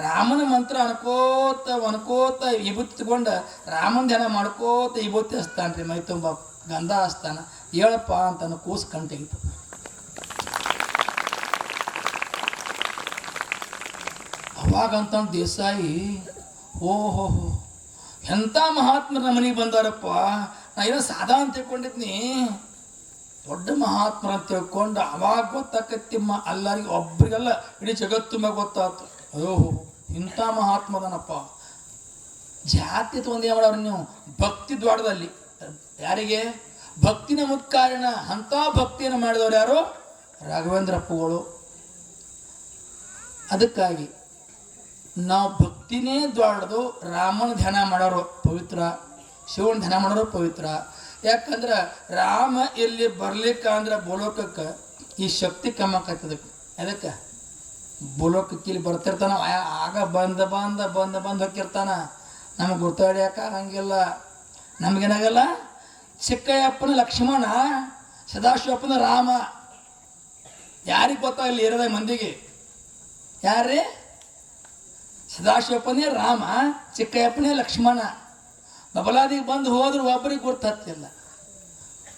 ರಾಮನ ಮಂತ್ರ ಅನ್ಕೋತ ವಿಭೂತಿ ತಗೊಂಡ ರಾಮನ ಧ್ಯಾನ ಮಾಡ್ಕೋತ ವಿಭೂತಿ ಹಚ್ತಾನೆ ರೀ. ಮೈ ತುಂಬ ಗಂಧ ಹಚ್ತಾನ. ಹೇಳಪ್ಪ ಅಂತ ಕೂಸು ಕಣ್ ತೆಗಿತು. ಅವಾಗಂತ ದೇಸಾಯಿ ಓಹೋ ಎಂಥ ಮಹಾತ್ಮರ ಮನೆಗೆ ಬಂದಾರಪ್ಪ. ನಾ ಏನೋ ಸಾದಾ ಅಂತ ತಿಳ್ಕೊಂಡಿದ್ನಿ, ದೊಡ್ಡ ಮಹಾತ್ಮರ ಅಂತ ತಿಳ್ಕೊಂಡು ಅವಾಗ ಗೊತ್ತಾಕತ್ತಿಮ್ಮ. ಎಲ್ಲರಿಗೂ ಒಬ್ರಿಗೆಲ್ಲ ಇಡೀ ಜಗತ್ತು ಮ್ಯಾಗ ಗೊತ್ತಾಯ್ತು. ಅಯ್ಯೋ ಇಂಥ ಮಹಾತ್ಮದನಪ್ಪ. ಜಾತಿ ತೊಂದು ಏನು ಮಾಡೋರು ನೀವು? ಭಕ್ತಿ ದ್ವಾಡದಲ್ಲಿ ಯಾರಿಗೆ ಭಕ್ತಿನ ಮುತ್ಕಾರಣ ಅಂಥ ಭಕ್ತಿಯನ್ನು ಮಾಡಿದವರು ಯಾರು? ರಾಘವೇಂದ್ರಪ್ಪಗಳು. ಅದಕ್ಕಾಗಿ ನಾವು ಭಕ್ತಿನೇ ದ್ವಾಡದು. ರಾಮನ ಧ್ಯಾನ ಮಾಡೋರು ಪವಿತ್ರ, ಶಿವನ ಧ್ಯಾನ ಮಾಡೋರು ಪವಿತ್ರ. ಯಾಕಂದ್ರೆ ರಾಮ ಇಲ್ಲಿ ಬರ್ಲಿಕ್ಕ ಅಂದ್ರೆ ಬೋಲೋಕಕ್ಕೆ ಈ ಶಕ್ತಿ ಕಮ್ಮಿ ಆಕತ್ತದಕ್ಕೆ. ಅದಕ್ಕೆ ಬೋಲೋಕಕ್ಕೆ ಇಲ್ಲಿ ಬರ್ತಿರ್ತಾನ. ಆಗ ಬಂದು ಹೋಗಿರ್ತಾನ. ನಮಗೆ ಗುರ್ತಾಡ್ಯಾಕಾಗಂಗಿಲ್ಲ. ನಮಗೇನಾಗಲ್ಲ. ಚಿಕ್ಕಯ್ಯಪ್ಪನ ಲಕ್ಷ್ಮಣ, ಸದಾಶಿವಪ್ಪನ ರಾಮ. ಯಾರಿಗೆ ಗೊತ್ತಾಗಲ್ಲ ಇರೋದ ಮಂದಿಗೆ? ಯಾರೇ? ಸದಾಶಿವಪ್ಪನೇ ರಾಮ, ಚಿಕ್ಕಯ್ಯಪ್ಪನೇ ಲಕ್ಷ್ಮಣ. ಬಬಲಾದಿಗೆ ಬಂದು ಹೋದ್ರು ಒಬ್ಬರಿಗೆ ಗುರ್ತು ಹತ್ತಿಲ್ಲ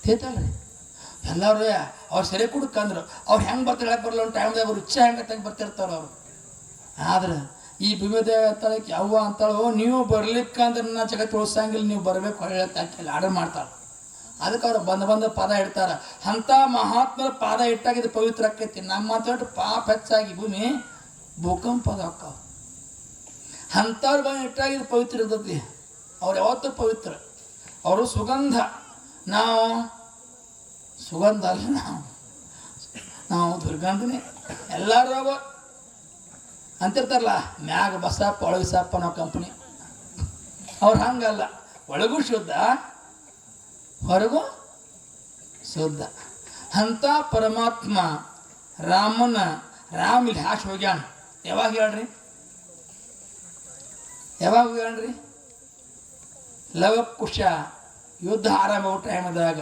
ತೇತಲ್ರಿ ಎಲ್ಲರೂ ಅವ್ರು ಸೆರೆ ಕುಡ್ಕಂದ್ರು ಅವ್ರು ಹೆಂಗೆ ಬರ್ತಾರೆ ಹೇಳಕ್ಕೆ ಬರಲ್ಲ ಒಂದು ಟೈಮ್ದಾಗ ಅವ್ರು ಇಚ್ಛೆ ಹೆಂಗೆ ತಂಗೆ ಬರ್ತಿರ್ತಾರ ಅವರು. ಆದ್ರೆ ಈ ಭೂಮಿದೇವ ಅಂತಾಳಕ್ಕೆ ಯವ್ವ ಅಂತಾಳೋ ನೀವು ಬರ್ಲಿಕ್ಕಂದ್ರೆ ನಾ ಜಗತ್ತು ಉಳಿಸಂಗಿಲ್ಲ, ನೀವು ಬರಬೇಕು ಹೇಳತ್ತಾಕಿಲ್ಲ ಆರ್ಡರ್ ಮಾಡ್ತಾಳೆ. ಅದಕ್ಕೆ ಅವ್ರು ಬಂದ ಪಾದ ಇಡ್ತಾರೆ. ಅಂಥ ಮಹಾತ್ಮರ ಪಾದ ಇಟ್ಟಾಗ ಇದು ಪವಿತ್ರ ಆಕೈತಿ. ನಮ್ಮ ಮಾತಾಡಿ ಪಾಪ ಹೆಚ್ಚಾಗಿ ಭೂಮಿ ಭೂಕಂಪದ ಅಕ್ಕಾವ. ಅಂಥವ್ರು ಬಂದು ಇಟ್ಟಾಗ ಇದು ಪವಿತ್ರ ಇರ್ತೈತಿ. ಅವ್ರು ಯಾವತ್ತೂ ಪವಿತ್ರ. ಅವರು ಸುಗಂಧ, ನಾವು ಸುಗಂಧ ಅಲ್ಲ, ನಾವು ದುರ್ಗಂಧನೇ. ಎಲ್ಲರೂ ಅಂತಿರ್ತಾರಲ್ಲ ಮ್ಯಾಗ ಬಸಪ್ಪ ಒಳಗೆ ಸಪ್ಪ ನಾವು ಕಂಪ್ನಿ. ಅವ್ರು ಹಂಗಲ್ಲ, ಒಳಗೂ ಶುದ್ಧ ಹೊರಗೂ ಶುದ್ಧ. ಅಂಥ ಪರಮಾತ್ಮ ರಾಮ ಇಲ್ಲಿ ಹ್ಯಾಶ್ ಹೋಗ್ಯಾನ. ಯಾವಾಗ ಹೇಳ್ರಿ ಲವಕುಶ ಯುದ್ಧ ಆರಂಭ ಟೈಮದಾಗ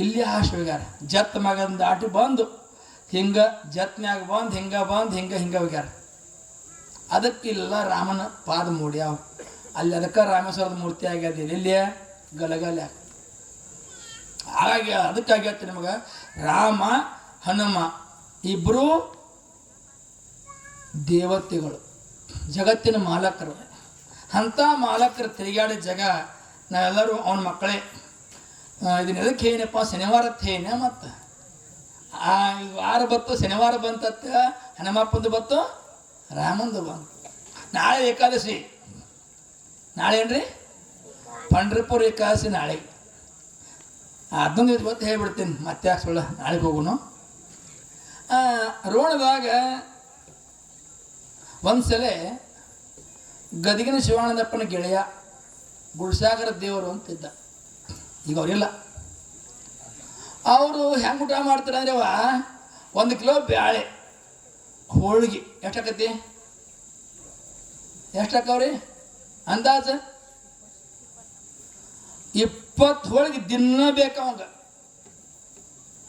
ಇಲ್ಲಿ ಹಾಶ್ ಹೋಗ್ಯಾರ. ಜತ್ ಮಗನ ದಾಟಿ ಬಂದು ಹಿಂಗೆ ಜತ್ನ್ಯಾಗ ಹಿಂಗೆ ಹೋಗ್ಯಾರ. ಅದಕ್ಕಿಲ್ಲ ರಾಮನ ಪಾದ ಮೂಡಿ ಅವು ಅಲ್ಲಿ. ಅದಕ್ಕೆ ರಾಮೇಶ್ವರದ ಮೂರ್ತಿ ಆಗ್ಯದ ಇಲ್ಲಿ ಗಲಗಲ. ಹಾಗಾಗಿ ಅದಕ್ಕಾಗ್ಯತ್ತೆ ನಿಮಗೆ ರಾಮ ಹನುಮ ಇಬ್ಬರು ದೇವತೆಗಳು, ಜಗತ್ತಿನ ಮಾಲಕರು. ಅಂಥ ಮಾಲಕರು ತಿರುಗಾಡಿದ ಜಾಗ ನಾವೆಲ್ಲರೂ ಅವನ ಮಕ್ಕಳೇ. ಇದನ್ನ ಎದಕ್ಕೆ ಏನಪ್ಪ ಶನಿವಾರಕ್ಕೆ ಏನೇ ಮತ್ತು ವಾರ ಬತ್ತು, ಶನಿವಾರ ಬಂತತ್ತ, ಹನುಮಪ್ಪಂದು ಬತ್ತು, ರಾಮಂದು ಬಂತು. ನಾಳೆ ಏಕಾದಶಿ. ನಾಳೆ ಏನ್ರಿ ಪಂಡ್ರಪುರ ಏಕಾದಶಿ ನಾಳೆ. ಅದೊಂದು ಇವತ್ತು ಹೇಳ್ಬಿಡ್ತೀನಿ, ಮತ್ತೆ ಯಾಕೆ ಸುಳ್ಳ, ನಾಳೆಗೆ ಹೋಗೋಣ. ರೋಣದಾಗ ಒಂದ್ಸಲ ಗದಗಿನ ಶಿವಾನಂದಪ್ಪನ ಗೆಳೆಯ ಗುಡ್ಸಾಗರ ದೇವರು ಅಂತಿದ್ದ. ಈಗ ಅವರಿಲ್ಲ. ಅವರು ಹೆಂಗೆ ಊಟ ಮಾಡ್ತಾರೆ ಅಂದ್ರೆ 1 ಕಿಲೋ ಬ್ಯಾಳೆ ಹೋಳಿಗೆ ಎಷ್ಟಾಕತಿ? ಎಷ್ಟಾಕವ್ರಿ ಅಂದಾಜು? 20 ಹೋಳಿಗೆ ದಿನ ಬೇಕು ಅವಂಗ.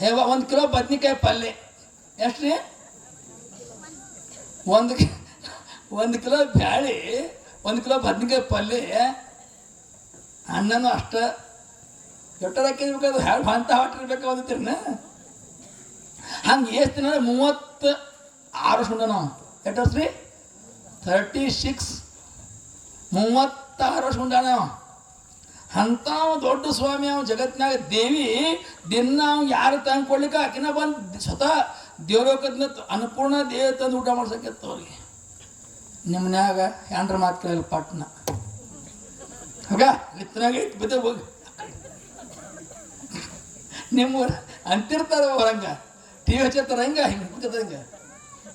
1 ಕಿಲೋ ಬದ್ನಿಕಾಯಿ ಪಲ್ಯ ಎಷ್ಟು ರೀ? 1 ಕಿಲೋ ಬ್ಯಾಳೆ, 1 ಕಿಲೋ ಬದ್ನಿಕಾಯಿ ಪಲ್ಯ, ಅನ್ನನೂ ಅಷ್ಟ. ಎಷ್ಟರ ಹಾಕಿರ್ಬೇಕು, ಹ್ಯಾರು ಅಂತ ಹೊಟ್ಟಿರ್ಬೇಕು ಅಂತೀರನ್ನ. ಹಂಗೆ ಎಷ್ಟು ದಿನ 36 ಸುಂಡ ನಾವು. ಎಷ್ಟು ರೀ? 36, 36 ಸುಂಡ ನಾವು. ಅಂಥ ದೊಡ್ಡ ಸ್ವಾಮಿ ಅವ ಜಗತ್ತಿನಾಗ. ದೇವಿ ದಿನ ಅವ್ ಯಾರು ತಂದು ಕೊಡ್ಲಿಕ್ಕೆ ಆಕಿನ ಬಂದು ಸ್ವತಃ ದೇವ್ರೋಕದ್ನ ಅನ್ನಪೂರ್ಣ ದೇವ ತಂದು ಊಟ ಮಾಡ್ಸಕ್ಕಿತ್ತು ಅವ್ರಿಗೆ. ನಿಮ್ಮನ್ಯಾಗ ಹ್ಯಾಂಡ್ರ ಮಾತು ಕೇಳಲ್ಲ ಪಟ್ನ ಆಗ ನಿತ್ತನಾಗ ಐತಿ ಬಿದ್ದ ಹೋಗಿ ನಿಮ್ಮೂರ ಅಂತಿರ್ತಾರ ಹೊರಂಗ ಟಿ ವಿ ಹಚ್ಚಿರ್ತಾರ ಹಿಂಗೆ ಹಿಂಗೆ ಕೂತದ ಹಿಂಗೆ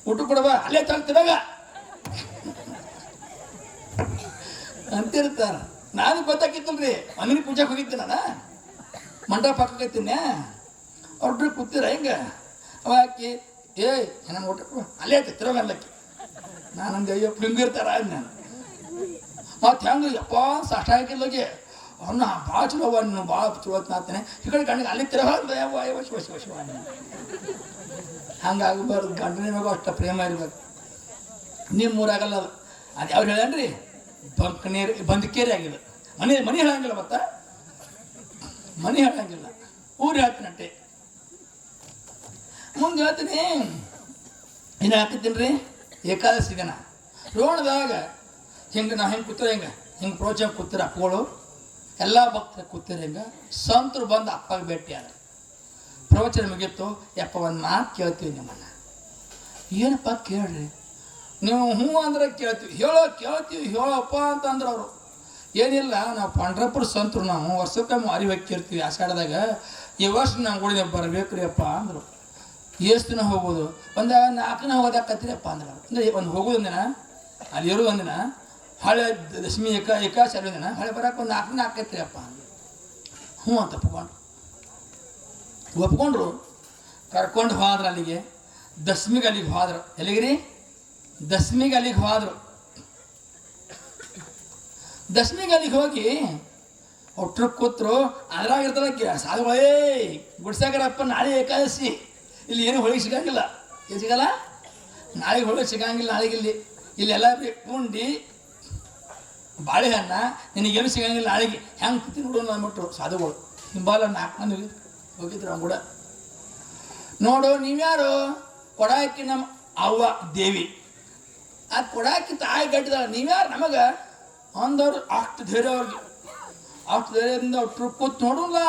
ಊಟ ಕೊಡಬ ಅಲ್ಲೇ ತಗ್ತಿರಾಗ ಅಂತಿರ್ತಾರ. ನಾನು ಗೊತ್ತಾಕಿತ್ತಲ್ರಿ, ಮನೇಲಿ ಪೂಜೆಗೆ ಹೋಗಿದ್ದೆ ನಾನು, ಮಂಟಪ ಪಕ್ಕೈತೀನಿ. ಅವ್ರ ಕೂತೀರ ಹಿಂಗೆ ಅವ ಹಾಕಿ ನಮ್ಮ ಊಟ ಅಲ್ಲೇ ತಿರೋಗ ಅಲ್ಲಕ್ಕಿ. ನಾನಂದು ಅಯ್ಯೋ ಹಿಂಗಿರ್ತಾರ ನಾನು ಮತ್ತು ಹೆಂಗೆ ಯಪ್ಪ ಸಾಷ್ಟ ಹಾಕಿಲ್ಲೋಗಿ ಅವನ್ನ ಭಾಳ ಚಲೋ ನೀನು ಭಾಳ ಚಲೋ ನಾಗ್ತಾನೆ. ಈ ಕಡೆ ಗಂಡಿಗೆ ಅಲ್ಲಿ ತಿರೋಗ ಶಿವ ಹಂಗಾಗಬಾರ್ದು. ಗಂಡನ ಮ್ಯಾಗ ಅಷ್ಟು ಪ್ರೇಮ ಇರ್ಬೇಕು. ನಿಮ್ಮ ಊರಾಗಲ್ಲ ಅದು. ಅದು ಯಾವ್ರು ಹೇಳನ್ರಿ ಬಂದಕೇರಿ ಆಗಿದೆ. ಮನೆ ಹೇಳಂಗಿಲ್ಲ, ಮತ್ತ ಮನೆ ಹೇಳಂಗಿಲ್ಲ, ಊರು ಹೇಳ್ತೀನಿ ಅಟ್ಟೆ. ಮುಂದೆ ಹೇಳ್ತೀನಿ ಇನ್ನು ಹಾಕಿದ್ದೀನಿ ರೀ ಏಕಾದಶಿ ದಿನ ರೋಣದಾಗ ಹಿಂಗೆ ನಾವು ಹೆಂಗೆ ಕೂತಿರ ಹಿಂಗೆ ಪ್ರೋತ್ಸಾಹ ಕೂತಿರ ಅಪ್ಪಗಳು ಎಲ್ಲ ಭಕ್ತರ ಕೂತಿರ ಹಿಂಗೆ. ಸಂತರು ಬಂದು ಅಪ್ಪಗೆ ಭೇಟಿಯಾದ. ಪ್ರವಚನ ಮುಗೀತು. ಯಪ್ಪ ಒಂದು ಮಾತು ಕೇಳ್ತೀವಿ ನಿಮ್ಮನ್ನು. ಏನಪ್ಪ ಕೇಳ್ರಿ. ನೀವು ಹ್ಞೂ ಅಂದ್ರೆ ಕೇಳ್ತೀವಿ, ಕೇಳ್ತೀವಿ ಹೇಳಪ್ಪ ಅಂತಂದ್ರೆ ಅವರು. ಏನಿಲ್ಲ, ನಾವು ಪಂಡ್ರಪುರ ಸಂತರು, ನಾವು ವರ್ಷಕ್ಕೊಮ್ಮೆ ಮಾರಿ ಹೊಕ್ಕಿರ್ತೀವಿ ಆಷಾಢದಾಗ. ಈ ವರ್ಷ ನಾವು ಗುಡಿ ಬರಬೇಕು ರೀ ಅಪ್ಪ ಅಂದರು. ಎಷ್ಟು ದಿನ ಹೋಗೋದು? ಒಂದು 4 ದಿನ ಹೋಗೋದಾಕತ್ತೀರಪ್ಪ ಅಂದ್ರೆ. ಅಂದರೆ ಒಂದು ಹೋಗೋದು ಒಂದಿನ, ಅಲ್ಲಿ ಇರೋದು ಒಂದಿನ, ಹಳೆ ದಶಮಿ ಏಕಾದಶಿ ಒಂದಿನ, ಹಳೆ ಬರೋಕೆ ಒಂದು 4 ದಿನ ಆಕೈತಿರಪ್ಪ ಅಂದ್ರೆ. ಹ್ಞೂ ಅಂತ ಒಪ್ಕೊಂಡ್ರು. ಕರ್ಕೊಂಡು ಹೋದ್ರೆ ಅಲ್ಲಿಗೆ ದಶಮಿಗೆ ಅಲ್ಲಿಗೆ ಹೋದ್ರು. ಎಲ್ಲಿಗೆ ರೀ? ದಶಮಿಗೆ ಅಲ್ಲಿಗೆ ಹೋದ್ರು. ದಶಮಿಗೆ ಅಲ್ಲಿಗೆ ಹೋಗಿ ಒಟ್ಟರು ಕೂತ್ರು. ಅದ್ರಾಗಿರ್ತಾರಕ್ಕೆ ಸಾಧುಗಳೇ ಗುಡ್ಸಾಗರಪ್ಪ ನಾಳೆ ಏಕಾದಶಿ, ಇಲ್ಲಿ ಏನು ಹೋಳಿಗೆ ಸಿಗಂಗಿಲ್ಲ. ಏನು ಸಿಗಲ್ಲ? ನಾಳೆಗೆ ಹೋಳಿಗೆ ಸಿಗಂಗಿಲ್ಲ. ನಾಳೆಗೆ ಇಲ್ಲೆಲ್ಲ ಉಂಡು ಬಾಳೆಹಣ್ಣ ನಿನಗೇನು ಸಿಗಂಗಿಲ್ಲ ನಾಳೆಗೆ ಹೆಂಗೆ ತಿತ್ತಿ ನೋಡೋಣ ಅಂದ್ಬಿಟ್ರು ಸಾಧುಗಳು. ಹಿಂಬಾಲ 4 ಮಂದಿ ಹೋಗಿದ್ರು ಅವ್ನು ಕೂಡ. ನೋಡು ನೀವ್ಯಾರು? ಕೊಡಾಕಿ ನಮ್ಮ ಅವ್ವ ದೇವಿ. ಆ ಕೊಡಾಕಿ ತಾಯಿ ಗಟ್ಟಿದಾಳ. ನೀವ್ಯಾರು ನಮಗೆ ಅಂದವ್ರು ಅಷ್ಟು ಧೈರ್ಯ ಅವ್ರಿಗೆ. ಅಷ್ಟು ಧೈರ್ಯದಿಂದ ಒಟ್ಟರು ಕೂತ್ ನೋಡೋಲ್ಲ.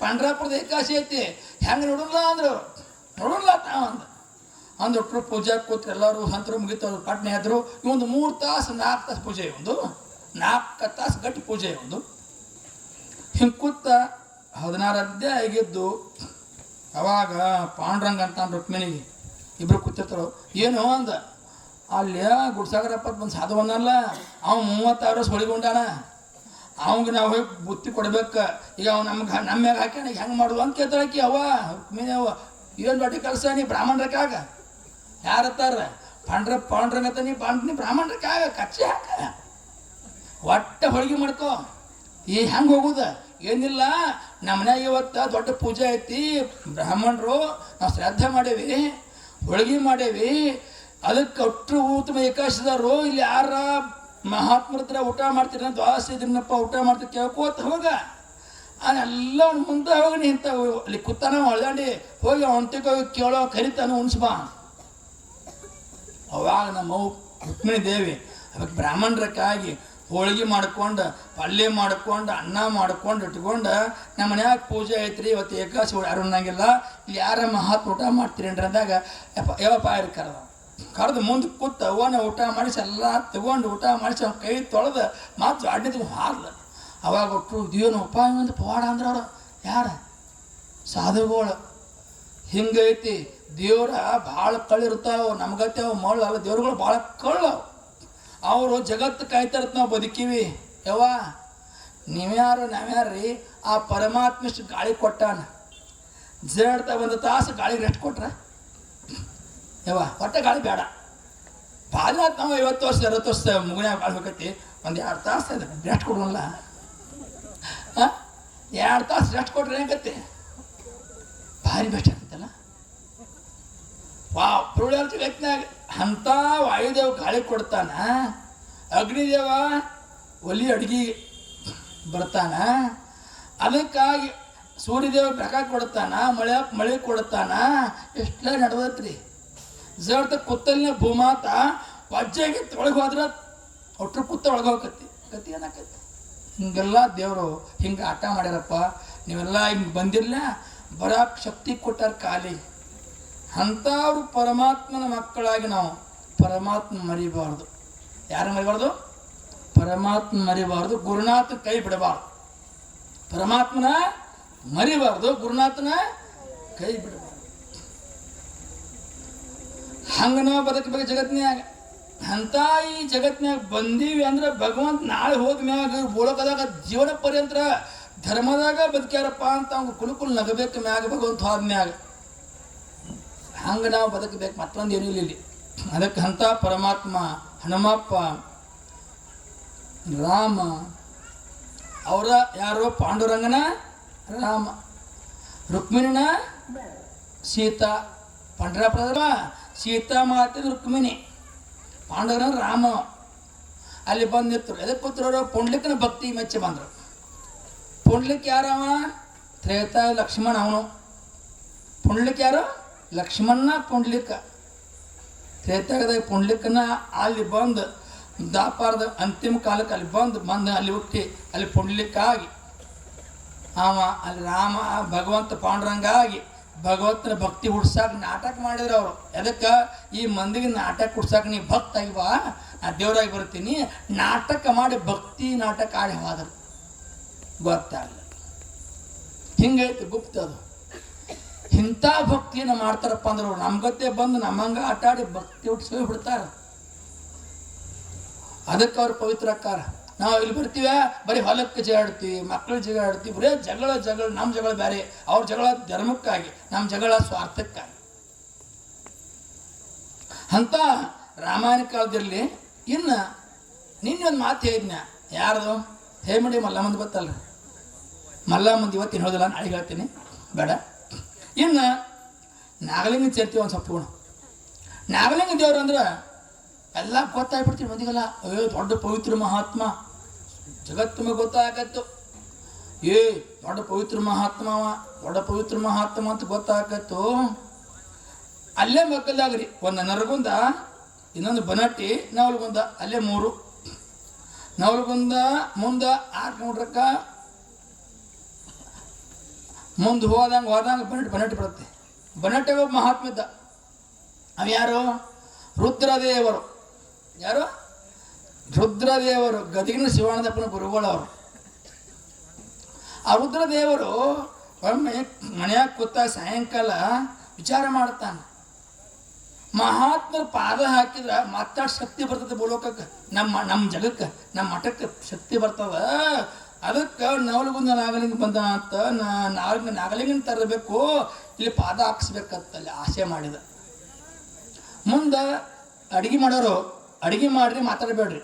ಪಂಡ್ರಾಪುರದ ಏಕಾಶಿ ಐತಿ ಹೆಂಗೆ ನೋಡೋಲ್ಲ ಅಂದ್ರು. ನೋಡೋಲ್ಲ ಅಂದು ಒಟ್ಟರು ಪೂಜೆ ಕೂತ್ರು ಎಲ್ಲರೂ ಹಂತರು ಮುಗಿತವ್ರು ಪಟ್ನೆ ಆದರು. ಒಂದು 3 ತಾಸು 4 ತಾಸು ಪೂಜೆ, ಒಂದು 4 ತಾಸು ಗಟ್ಟಿ ಪೂಜೆ. ಒಂದು ಹಿಂಗೆ ಕೂತ 16 ಅಧ್ಯಾಯ ಆಗಿದ್ದು. ಅವಾಗ ಪಾಂಡ್ರಂಗ ಅಂತ ರುಕ್ಮಿಣಿಗೆ ಇಬ್ರು ಕೂತಿರ್ತಾರೋ ಏನು ಅಂದ. ಅಲ್ಲಿ ಗುಡ್ಸಾಗರಪ್ಪ ಬಂದು ಸಾಧು ಬಂದಲ್ಲ, ಅವ್ನು 36 ವರ್ಷ ಹೊಳಿಗೊಂಡಾನ. ಅವಂಗೆ ನಾವು ಹೋಗಿ ಬುತ್ತಿ ಕೊಡ್ಬೇಕು. ಈಗ ಅವ್ ನಮ್ಮ ಮ್ಯಾಗ ಹಾಕ್ಯಾನ ಹೆಂಗೆ ಮಾಡುದು ಅಂತ ಕೇಳ್ತಾಳಕಿ ಅವ್ವ ರುಕ್ಮಿಣಿ ಅವ್ವ. ಏನು ದೊಡ್ಡ ಕೆಲಸ ನೀ ಬ್ರಾಹ್ಮಣರಕ್ಕಾಗ ಯಾರತ್ತಾರ ಪಾಂಡ್ರಂಗತ್ತ ನೀ ಬ್ರಾಹ್ಮಣರಕ್ಕಾಗ ಕಚ್ಚಿ ಹಾಕ ಒಟ್ಟ ಹೋಳಿಗೆ ಮಾಡ್ಕೋ. ಈ ಹೆಂಗೆ ಹೋಗುದ ಏನಿಲ್ಲ, ನಮ್ಮ ಮನ್ಯಾಗ ಇವತ್ತು ದೊಡ್ಡ ಪೂಜೆ ಐತಿ, ಬ್ರಾಹ್ಮಣರು ನಾವು ಶ್ರದ್ಧೆ ಮಾಡೇವಿ, ಹೋಳಿಗೆ ಮಾಡೇವಿ, ಅದಕ್ಕೆ ಒಟ್ಟರು ಉತ್ತಮ ಏಕಾಶಿದಾರು. ಇಲ್ಲಿ ಯಾರ ಮಹಾತ್ಮರ ಹತ್ರ ಊಟ ಮಾಡ್ತೀರ ದ್ವಾಸ ಇದನ್ನಪ್ಪ ಊಟ ಮಾಡ್ತೀರಿ ಕೇಳ್ಕೋತ ಹೋಗ. ಎಲ್ಲ ಅವ್ನು ಮುಂದೆ ಹೋಗಿ ನಿಂತ ಅಲ್ಲಿ ಕುತ್ತಾನ ಹೊಳ್ದಾಂಡಿ ಹೋಗಿ ಅವನ್ತಿಗೆ ಹೋಗಿ ಕೇಳೋ ಕರಿತಾನ ಉಣ್ಸ್ಬಾ. ಅವಾಗ ನಮ್ಮ ರುಕ್ಮಿಣಿ ದೇವಿ ಅದಕ್ಕೆ ಬ್ರಾಹ್ಮಣರಕ್ಕಾಗಿ ಹೋಳಿಗೆ ಮಾಡ್ಕೊಂಡು ಪಲ್ಯ ಮಾಡ್ಕೊಂಡು ಅನ್ನ ಮಾಡ್ಕೊಂಡು ಇಟ್ಕೊಂಡು ನಮ್ಮ ಮನ್ಯಾಗ ಪೂಜೆ ಐತ್ರಿ ಇವತ್ತು ಏಕಾಸಿ ಯಾರು ಅನ್ನಂಗಿಲ್ಲ, ಇಲ್ಲಿ ಯಾರ ಮಹಾತ್ಮ ಊಟ ಮಾಡ್ತೀರಿ ಅಂದಾಗ ಯಪ್ಪ ಕರೆದು ಮುಂದೆ ಕೂತ ಅವನ ಊಟ ಮಾಡಿಸಿ ಎಲ್ಲ ತಗೊಂಡು ಊಟ ಮಾಡಿಸಿ ಅವ್ನ ಕೈ ತೊಳೆದು ಮಾತು ಅಡ್ಡಿದ್ ಹಾರ್ಲ. ಅವಾಗ ಒಟ್ಟರು ದೇವನ ಉಪಾಯ ಒಂದು ಪವಾಡ ಅಂದ್ರೆ ಅವ್ರು ಯಾರ ಸಾಧುಗಳು. ಹಿಂಗೈತಿ ದೇವ್ರ ಭಾಳ ಕಳ್ಳಿರ್ತಾವ. ನಮ್ಗತ್ತೆ ಅವು ಮಳ್ಳಲ್ಲ, ದೇವ್ರುಗಳು ಭಾಳ ಕಳ್ಳವು. ಅವರು ಜಗತ್ತು ಕಾಯ್ತಾರತ್ ನಾವು ಬದುಕೀವಿ. ಯವ್ವ ನೀವ್ಯಾರು ನಾವ್ಯಾರ್ರಿ? ಆ ಪರಮಾತ್ಮ ಇಷ್ಟು ಗಾಳಿ ಕೊಟ್ಟಾನ. ಜಡ್ತಾ 1 ತಾಸು ಗಾಳಿಗೆ ರೆಸ್ಟ್ ಕೊಟ್ರ ಯವ್ವ ಹೊಟ್ಟೆ ಗಾಳಿ ಬೇಡ. ಬಾಲ್ನಾಥ ನಾವು 50 ವರ್ಷ 60 ವರ್ಷ ಮುಗಿನಾಗ ಬಾಳ್ಬೇಕೈತಿ. 1-2 ತಾಸು ರೆಸ್ಟ್ ಕೊಡೋಲ್ಲ. 2 ತಾಸು ರೆಸ್ಟ್ ಕೊಟ್ರೆ ಏನಾಗತ್ತೆ? ಭಾರಿ ಬೆಸ್ಟ್ ಆಗ್ತೈತಲ್ಲ. ಪುರುಳ್ಯಾರ ಜಗತ್ತಿನಾಗ ಅಂಥ ವಾಯುದೇವ ಗಾಳಿ ಕೊಡ್ತಾನ, ಅಗ್ನಿದೇವ ಒಲಿ ಅಡ್ಗೆ ಬರ್ತಾನ, ಅದಕ್ಕಾಗಿ ಸೂರ್ಯದೇವ ಬೆಳಕ ಕೊಡ್ತಾನ, ಮಳೆ ಕೊಡ್ತಾನ. ಎಷ್ಟೆಲ್ಲ ನಡೆದತ್ರಿ. ಜರ್ತ ಕುತ್ತಲಿನ ಭೂಮಾತ ವಜ್ಜಾಗಿ ಒಳಗೆ ಹೋದ್ರೆ ಒಟ್ಟರು ಕುತ್ತ ಒಳಗೆ ಹೋಗತ್ತಿ ಗತಿ ಏನಾಕತಿ. ಹಿಂಗೆಲ್ಲ ದೇವರು ಹಿಂಗೆ ಆಟ ಮಾಡ್ಯಾರಪ್ಪ. ನೀವೆಲ್ಲ ಹಿಂಗೆ ಬಂದಿರಲ್ಲ, ಬರಾಕ್ ಶಕ್ತಿ ಕೊಟ್ಟಾರ ಕಾಲಿ. ಅಂಥವ್ರು ಪರಮಾತ್ಮನ ಮಕ್ಕಳಾಗಿ ನಾವು ಪರಮಾತ್ಮ ಮರಿಬಾರ್ದು. ಯಾರು ಮರಿಬಾರ್ದು? ಪರಮಾತ್ಮ ಮರಿಬಾರ್ದು. ಗುರುನಾಥ ಕೈ ಬಿಡಬಾರ್ದು. ಪರಮಾತ್ಮನ ಮರಿಬಾರ್ದು, ಗುರುನಾಥನ ಕೈ ಬಿಡಬಾರ್ದು. ಹಂಗೆ ನಾವು ಬದುಕಬೇಕು ಜಗತ್ತಿನಾಗ. ಅಂಥ ಈ ಜಗತ್ತಿನಾಗ ಬಂದೀವಿ ಅಂದ್ರೆ ಭಗವಂತ ನಾಳೆ ಹೋದ ಮ್ಯಾಗ ಬೋಳಕದಾಗ ಜೀವನ ಪರ್ಯಂತರ ಧರ್ಮದಾಗ ಬದುಕ್ಯಾರಪ್ಪ ಅಂತ ಅವ್ನು ಕುಲುಕುಲ್ ನಗಬೇಕು ಮ್ಯಾಗ ಭಗವಂತ ಹೋದ ಮ್ಯಾಗ. ಹಂಗೆ ನಾವು ಬದುಕಬೇಕು, ಮತ್ತೊಂದು ಏನೂ ಇಲ್ಲ ಇಲ್ಲಿ. ಅದಕ್ಕೆ ಅಂಥ ಪರಮಾತ್ಮ ಹನುಮಪ್ಪ ರಾಮ ಅವರ ಯಾರೋ ಪಾಂಡುರಂಗನ ರಾಮ, ರುಕ್ಮಿಣಿನ ಸೀತಾ. ಪಂಡ್ರಾಪುರದ ಸೀತಾ ಮಾತೆ ರುಕ್ಮಿಣಿ, ಪಾಂಡುರಂಗ ರಾಮ. ಅಲ್ಲಿ ಬಂದು ನಿಂತರು. ಎದಕ್ಕೆ ಕೂತ್ರವರು? ಪುಂಡ್ಲಿಕ್ಕನ ಭಕ್ತಿ ಮೆಚ್ಚಿ ಬಂದರು. ಪುಂಡ್ಲಿಕ್ ಯಾರವ? ತ್ರೇತಾ ಲಕ್ಷ್ಮಣ. ಅವನು ಪುಂಡ್ಲಿಕ್ ಯಾರು? ಲಕ್ಷ್ಮಣ ಪುಂಡ್ಲಿಕ. ತ್ರೇತಾಗದಾಗ ಪುಂಡ್ಲಿಕನ ಅಲ್ಲಿ ಬಂದು ದಾಪಾರದ ಅಂತಿಮ ಕಾಲಕ್ಕೆ ಅಲ್ಲಿ ಬಂದು ಅಲ್ಲಿ ಹುಟ್ಟಿ ಅಲ್ಲಿ ಪುಂಡ್ಲಿಕ್ಕಾಗಿ ಅವ ಅಲ್ಲಿ ರಾಮ ಭಗವಂತ ಪಾಂಡುರಂಗ ಆಗಿ ಭಗವಂತನ ಭಕ್ತಿ ಹುಡ್ಸಾಕ ನಾಟಕ ಮಾಡಿದ್ರು ಅವರು. ಎದಕ್ಕೆ? ಈ ಮಂದಿಗೆ ನಾಟಕ ಹುಡ್ಸಾಕ ನೀ ಭಕ್ತ ಆಗಿವಾ, ನಾ ದೇವರಾಗಿ ಬರ್ತೀನಿ. ನಾಟಕ ಮಾಡಿ ಭಕ್ತಿ ನಾಟಕ ಆಡಿ ಹೋದರು. ಗೊತ್ತಾಗಲ್ಲ. ಹಿಂಗೈತಿ ಗುಪ್ತ ಅದು. ಇಂಥ ಭಕ್ತಿಯನ್ನು ಮಾಡ್ತಾರಪ್ಪ ಅಂದ್ರೆ ನಮ್ಗತ್ತೆ ಬಂದು ನಮ್ಮಂಗ ಆಟ ಆಡಿ ಭಕ್ತಿ ಹುಟ್ಟಿಸಿ ಬಿಡ್ತಾರ. ಅದಕ್ಕೆ ಅವ್ರು ಪವಿತ್ರ ಅಕ್ಕಾರ. ನಾವು ಇಲ್ಲಿ ಬರ್ತೀವ ಬರೀ ಹೊಲಕ್ಕೆ ಜಗಾಡ್ತೀವಿ, ಮಕ್ಕಳು ಜಗಾಡ್ತೀವಿ, ಬರೀ ಜಗಳ. ನಮ್ಮ ಜಗಳ ಬೇರೆ, ಅವ್ರ ಜಗಳ ಧರ್ಮಕ್ಕಾಗಿ, ನಮ್ಮ ಜಗಳ ಸ್ವಾರ್ಥಕ್ಕಾಗಿ. ಅಂತ ರಾಮಾಯಣ ಕಾಲದಲ್ಲಿ ಇನ್ನು ನಿನ್ನೊಂದು ಮಾತು ಹೇಳಿದ್ನ. ಯಾರ್ದು? ಹೇಮಡಿ ಮಲ್ಲಮ್ಮಂದು ಗೊತ್ತಲ್ಲ. ಮಲ್ಲಮ್ಮಂದು ಇವತ್ತು ಹೇಳೋದಿಲ್ಲ, ನಾಳೆ ಹೇಳ್ತೀನಿ, ಬೇಡ. ಇನ್ನು ನಾಗಲಿಂಗ ಸೇರ್ತೀವಿ ಒಂದು ಸ್ವಲ್ಪ. ನಾಗಲಿಂಗ ದೇವ್ರು ಅಂದ್ರೆ ಎಲ್ಲ ಗೊತ್ತಾಗ್ಬಿಡ್ತೀವಿ ಮಂದಿಗೆಲ್ಲ. ಅಯ್ಯೋ ದೊಡ್ಡ ಪವಿತ್ರ ಮಹಾತ್ಮ, ಜಗತ್ತು ಗೊತ್ತಾಗತ್ತು. ಏ ದೊಡ್ಡ ಪವಿತ್ರ ಮಹಾತ್ಮವ, ದೊಡ್ಡ ಪವಿತ್ರ ಮಹಾತ್ಮ ಅಂತ ಗೊತ್ತಾಗತ್ತು. ಅಲ್ಲೇ ಮಕ್ಕಳಾಗ್ರಿ, ಒಂದು ನರಗುಂದ, ಇನ್ನೊಂದು ಬನಟ್ಟಿ, ನವಲಗುಂದ, ಅಲ್ಲೇ 3. ನವಲಗುಂದ ಮುಂದೆ 6 ಕಿಲೋಮೀಟ್ರಕ್ಕ ಮುಂದೆ ಹೋದಂಗೆ ಬನಟ್ಟಿ ಬರುತ್ತೆ. ಬನಟ್ಟಿಗೆ ಒಬ್ಬ ಮಹಾತ್ಮ ಇದ್ದ. ಅವ ಯಾರು? ರುದ್ರದೇವರು. ಯಾರು? ರುದ್ರದೇವರು, ಗದಗಿನ ಶಿವಾನಂದಪ್ಪನ ಗುರುಗಳವರು. ಆ ರುದ್ರದೇವರು ಒಮ್ಮೆ ಮನೆಯಾಗ ಕೂತಾಗ ಸಾಯಂಕಾಲ ವಿಚಾರ ಮಾಡ್ತಾನೆ, ಮಹಾತ್ಮರ ಪಾದ ಹಾಕಿದ್ರೆ ಮಾತಾಡ ಶಕ್ತಿ ಬರ್ತದೆ ಬೋಲೋಕಕ್ಕೆ, ನಮ್ಮ ಜಗಕ್ಕೆ, ನಮ್ಮ ಮಠಕ್ಕೆ ಶಕ್ತಿ ಬರ್ತದ. ಅದಕ್ಕೆ ನವಲಗುಂದ ನಾಗಲಿಂಗ ಬಂದ ಅಂತ ನಾಗಲಿಂಗನ ತರಬೇಕು, ಇಲ್ಲಿ ಪಾದ ಹಾಕ್ಸ್ಬೇಕಂತಲ್ಲಿ ಆಸೆ ಮಾಡಿದ. ಮುಂದೆ ಅಡುಗೆ ಮಾಡೋರು, ಅಡುಗೆ ಮಾಡ್ರಿ, ಮಾತಾಡಬೇಡ್ರಿ.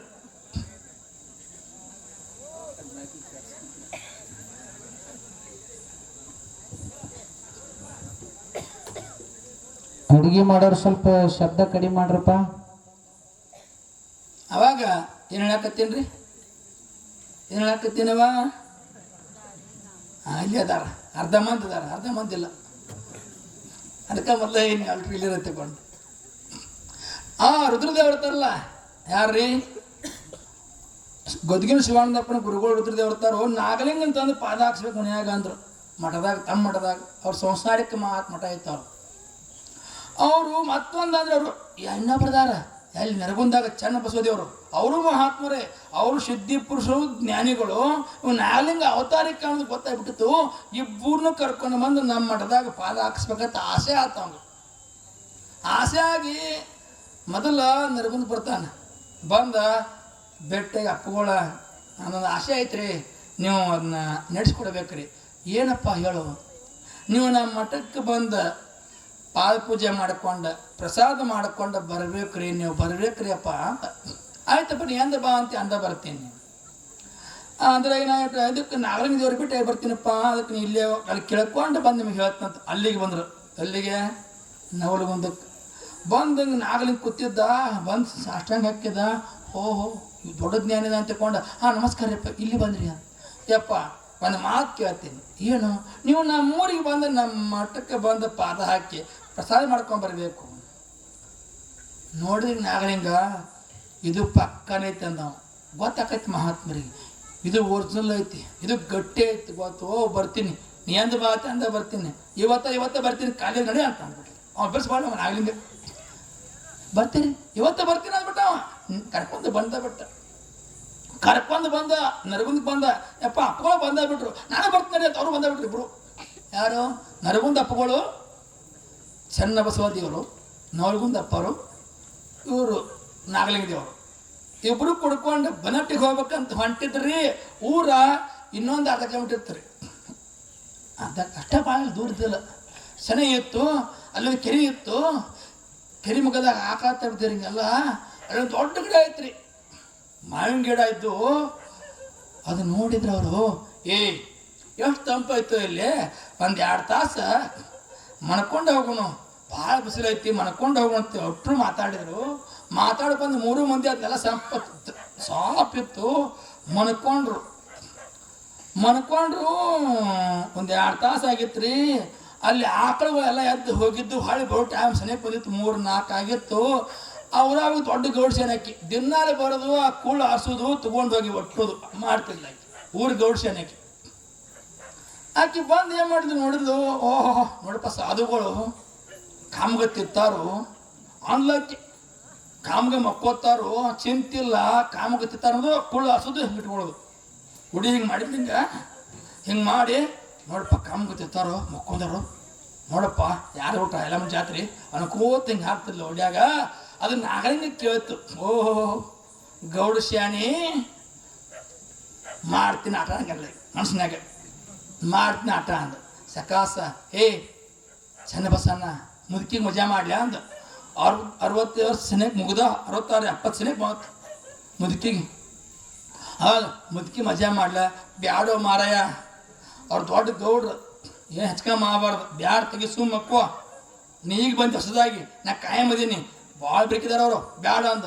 ಅಡುಗೆ ಮಾಡೋರು ಸ್ವಲ್ಪ ಶಬ್ದ ಕಡಿಮೆ ಮಾಡ್ರಪ್ಪ. ಅವಾಗ ಏನು ಹೇಳಕತ್ತೀನಿ ರೀ, ಏನು ಹೇಳಕತ್ತೀನವ? ಇಲ್ಲಿ ಅದಾರ, ಅರ್ಧ ಮಂದಿ ಅದಾರ, ಅರ್ಧ ಮಂದಿ ಇಲ್ಲ. ಅದಕ್ಕೆ ಮೊದಲ ಏನು ಅಲ್ಟ್ರಿ ಇಲ್ಲಿರ ತಗೊಂಡು ರುದ್ರದೇವ್ರ ಇರ್ತಾರಲ್ಲ, ಯಾರ್ರೀ? ಗದಗಿನ ಶಿವಾನಂದಪ್ಪನ ಗುರುಗಳು ರುದ್ರದೇವ್ರ ಇರ್ತಾರೋ. ನಾಗಲಿಂಗ ಅಂತಂದು ಪಾದ ಹಾಕ್ಸ್ಬೇಕು ಮನ್ಯಾಗ ಅಂದ್ರು. ಮಠದಾಗ, ತಮ್ಮ ಮಠದಾಗ ಅವ್ರ ಸಂಸಾರಿಕ ಮಠ ಇತ್ತವ್ರು. ಅವರು ಮತ್ತೊಂದು ಅಂದ್ರೆ ಅವರು ಇನ್ನೊಬ್ಬರದಾರ ಎಲ್ಲಿ ನರಗುಂದಾಗ ಚೆನ್ನ ಬಸವದೇವರು, ಅವರು ಮಹಾತ್ಮರೇ, ಅವರು ಸಿದ್ಧಿ ಪುರುಷರು, ಜ್ಞಾನಿಗಳು. ನಾಗಲಿಂಗ ಅವತಾರಕ್ಕೆ ಅನ್ನೋದು ಗೊತ್ತಾಗ್ಬಿಟ್ಟಿತ್ತು. ಇಬ್ಬರನ್ನು ಕರ್ಕೊಂಡು ಬಂದು ನಮ್ಮ ಮಠದಾಗ ಪಾದ ಹಾಕಿಸ್ಬೇಕಂತ ಆಸೆ ಆತ ಅವ್ನು. ಆಸೆ ಆಗಿ ಮೊದಲ ನರಗುಂದ ಬರ್ತಾನೆ. ಬಂದ ಬೆಟ್ಟಿಗೆ ಅಪ್ಪಗಳ ನನ್ನೊಂದು ಆಸೆ ಐತ್ರಿ, ನೀವು ಅದನ್ನ ನಡೆಸ್ಕೊಡ್ಬೇಕ್ರಿ. ಏನಪ್ಪ ಹೇಳು? ನೀವು ನಮ್ಮ ಮಠಕ್ಕೆ ಬಂದ ಪಾದ ಪೂಜೆ ಮಾಡ್ಕೊಂಡು ಪ್ರಸಾದ ಮಾಡ್ಕೊಂಡು ಬರ್ಬೇಕ್ರಿ, ನೀವು ಬರ್ಬೇಕ್ರಿ ಅಪ್ಪ ಅಂತ. ಆಯ್ತಪ್ಪ, ನೀ ಎಂದ ಬಾ ಅಂತ ಅಂದ ಬರ್ತೀನಿ ಅಂದ್ರೆ ಏನಾಯ್ತು, ಅದಕ್ಕೆ ನಾಗಲಿಂಗ ದೇವ್ರು ಬಿಟ್ಟು ಬರ್ತೀನಪ್ಪ, ಅದಕ್ಕೆ ನೀ ಇಲ್ಲೇ ಅಲ್ಲಿ ಕೇಳ್ಕೊಂಡು ಬಂದು ನಿಮಗೆ ಹೇಳ್ತಂತ. ಅಲ್ಲಿಗೆ ಬಂದರು. ಅಲ್ಲಿಗೆ ನವಲಗುಂದಕ್ಕೆ ಬಂದಂಗೆ ನಾಗಲಿಂಗ ಕೂತಿದ್ದ. ಬಂದು ಸಾಷ್ಟಾಂಗ ಹಾಕಿದ. ಓಹೋ, ದೊಡ್ಡ ಜ್ಞಾನಿದ ಅಂತ ತಿಳ್ಕೊಂಡ. ನಮಸ್ಕಾರ ಯಪ್ಪ, ಇಲ್ಲಿ ಬಂದ್ರಿ ಅಂತ. ಯಪ್ಪ ಒಂದು ಮಾತು ಕೇಳ್ತೀನಿ, ಏನು? ನೀವು ನಮ್ಮೂರಿಗೆ ಬಂದು ನಮ್ಮ ಮಠಕ್ಕೆ ಬಂದು ಪಾದ ಹಾಕಿ ಪ್ರಸಾದ ಮಾಡ್ಕೊಂಬರ್ಬೇಕು. ನೋಡಿದ್ರೆ ನಾಗಲಿಂಗ ಇದು ಪಕ್ಕನೈತೆ ಅಂದ. ಗೊತ್ತಾಕೈತಿ ಮಹಾತ್ಮರಿಗೆ, ಇದು ಒರಿಜಿನಲ್ ಐತಿ, ಇದು ಗಟ್ಟಿ ಐತಿ ಗೊತ್ತು. ಬರ್ತೀನಿ, ನೀ ಎಂದ ಬಾತ ಅಂದ ಬರ್ತೀನಿ, ಇವತ್ತ ಬರ್ತೀನಿ, ಕಾಲೇಜ್ ನಡಿ ಅಂತ ಅಂದ್ಬಿಟ್ಟು ಅವ್ನು ಬೆಳೆಸ್ಬಾರ್ದು. ಅವನು ನಾಗಲಿಂಗ ಬರ್ತೀನಿ, ಇವತ್ತು ಬರ್ತೀನಿ ಅಂದ್ಬಿಟ್ಟ. ಅವ ಕರ್ಕೊಂಡು ಬಂದ ನರಗುಂದಕ್ಕೆ ಬಂದ. ಯಪ್ಪ ಅಪ್ಪಗಳು ಬಂದಾಗ್ಬಿಟ್ರು, ನಾನು ಬರ್ತೀನಿ ಅಂತ. ಅವರು ಬಂದಾಗ್ಬಿಟ್ರು ಇಬ್ರು. ಯಾರು? ನರಗುಂದ ಅಪ್ಪಗಳು, ಚೆನ್ನ ಬಸವ ದೇವರು, ನವಲಗುಂದ ಅಪ್ಪರು, ಇವರು ನಾಗಲಿಂಗ ದೇವರು. ಇಬ್ಬರು ಕುಡ್ಕೊಂಡು ಬನಟ್ಟಿಗೆ ಹೋಗ್ಬೇಕಂತ ಹೊಂಟಿದ್ರಿ. ಊರ ಇನ್ನೊಂದು ಅರ್ಧ ಕಿಲೋಮೀಟರ್ ಇತ್ತು ರೀ. ಅಷ್ಟ ಭಾಳ ದೂರ ಇದ್ದಿಲ್ಲ, ಸೆನೆ ಇತ್ತು. ಅಲ್ಲೊಂದು ಕೆರೆ ಇತ್ತು. ಕೆರೆ ಮುಖದಾಗ ಆಕಾತ ಬಿಡ್ತೀರಿ ಹಿಂಗೆಲ್ಲ. ಅಲ್ಲೊಂದು ದೊಡ್ಡ ಗಿಡ ಐತ್ರಿ, ಮಾವಿನ ಗಿಡ ಇದ್ದು. ಅದು ನೋಡಿದ್ರೆ ಅವರು, ಎಷ್ಟು ತಂಪಾಯ್ತು ಇಲ್ಲಿ, 1-2 ತಾಸು ಮಣ್ಕೊಂಡು ಹೋಗೋಣ, ಭಾಳ ಬಿಸಿಲೈತಿ, ಮಣ್ಕೊಂಡು ಹೋಗೋಣ ಅಂತ ಒಟ್ಟರು ಮಾತಾಡಿದ್ರು. ಮಾತಾಡ್ಕೊಂಡು 3 ಮಂದಿ ಅದನ್ನೆಲ್ಲ ಸಾಪಿತ್ತು. ಮನ್ಕೊಂಡ್ರು 1-2 ತಾಸು ಆಗಿತ್ತು ರೀ. ಅಲ್ಲಿ ಆಕಳುಗಳೆಲ್ಲ ಎದ್ದು ಹೋಗಿದ್ದು. ಹೊಳೆ ಬರೋ ಟೈಮ್ ಸನಿಪ ಬಂದಿತ್ತು, 3-4 ಆಗಿತ್ತು. ಅವ್ರಾಗ ದೊಡ್ಡ ಗೌಡ ಸೇನಕಿ ದಿನಾಲೆ ಬರೋದು, ಆ ಕೂಳು ಆರಿಸೋದು, ತೊಗೊಂಡೋಗಿ ಒಟ್ಟೋದು ಮಾಡ್ತಿಲ್ಲ ಆಕಿ. ಊರು ಗೌಡ ಸೇನಕಿ ಆಕಿ ಬಂದು ಏನು ಮಾಡಿದ್ರು ನೋಡಿದ್ಲು. ಓಹೋ ನೋಡಪ್ಪ, ಸಾಧುಗಳು ಕಾಮ್ಗೆ ತಿತ್ತಾರು ಅನ್ಲಕ್ಕಿ, ಕಾಮ್ಗೆ ಮಕ್ಕೋತಾರು, ಚಿಂತಿಲ್ಲ, ಕಾಮ್ಗೆ ತಿತ್ತಾರ ಅನ್ನೋದು, ಕುಳ್ಳು ಆರಿಸೋದು, ಹಿಂಗೆ ಇಟ್ಕೊಳ್ಳೋದು. ಹುಡಿ ಹಿಂಗೆ ಮಾಡಿದ್ಲಿ, ಹಿಂಗೆ ಮಾಡಿ ನೋಡಪ್ಪ, ಕಾಮ್ಗೆ ತಿತ್ತಾರೋ ಮಕ್ಕೊಂಡರು ನೋಡಪ್ಪ, ಯಾರು ಊಟ ಎಲ್ಲಮ್ಮ ಜಾತ್ರೆ ಅನ್ಕೋತ ಹಿಂಗೆ ಹಾಕ್ತಿರ್ಲ ಹೊಡ್ಯಾಗ. ಅದು ನಾಗಲಿಂಗ ಕೇಳ್ತು. ಓಹೋ ಗೌಡ ಶಾಣಿ, ಮಾಡ್ತೀನಿ ಆಟ ಹಂಗಲ್ಲ ಮನ್ಸಿನಾಗ, ಮಾಡ್ತೀನಿ ಆಟ ಅಂದ. ಸಕಾಸ ಚೆನ್ನ ಬಸಣ್ಣ ಮುದುಕಿಗೆ ಮಜಾ ಮಾಡ್ಲಿ ಅಂದ. 60 ವರ್ಷ ಸೆನೆಗೆ ಮುಗ್ದ, 66-70 ಸೆನೆಗೆ ಬಂತು ಮುದುಕಿಗೆ. ಹೌದು, ಮುದುಕಿ ಮಜಾ ಮಾಡ್ಲ. ಬ್ಯಾಡೋ ಮಾರಾಯ, ಅವ್ರು ದೊಡ್ಡ ಗೌಡ್ರು, ಏನು ಹೆಚ್ಕೊಂಡ್ ಮಾಡಬಾರ್ದು, ಬ್ಯಾಡ ತೆಗಿ ಸುಮ್ಮಕ್ಕೋ, ನೀ ಈಗ ಬಂದು ಹೊಸದಾಗಿ, ನಾ ಕಾಯಂ ಅದೀನಿ, ಭಾಳ ಬೇಕಿದಾರ ಅವರು, ಬ್ಯಾಡ ಅಂದ.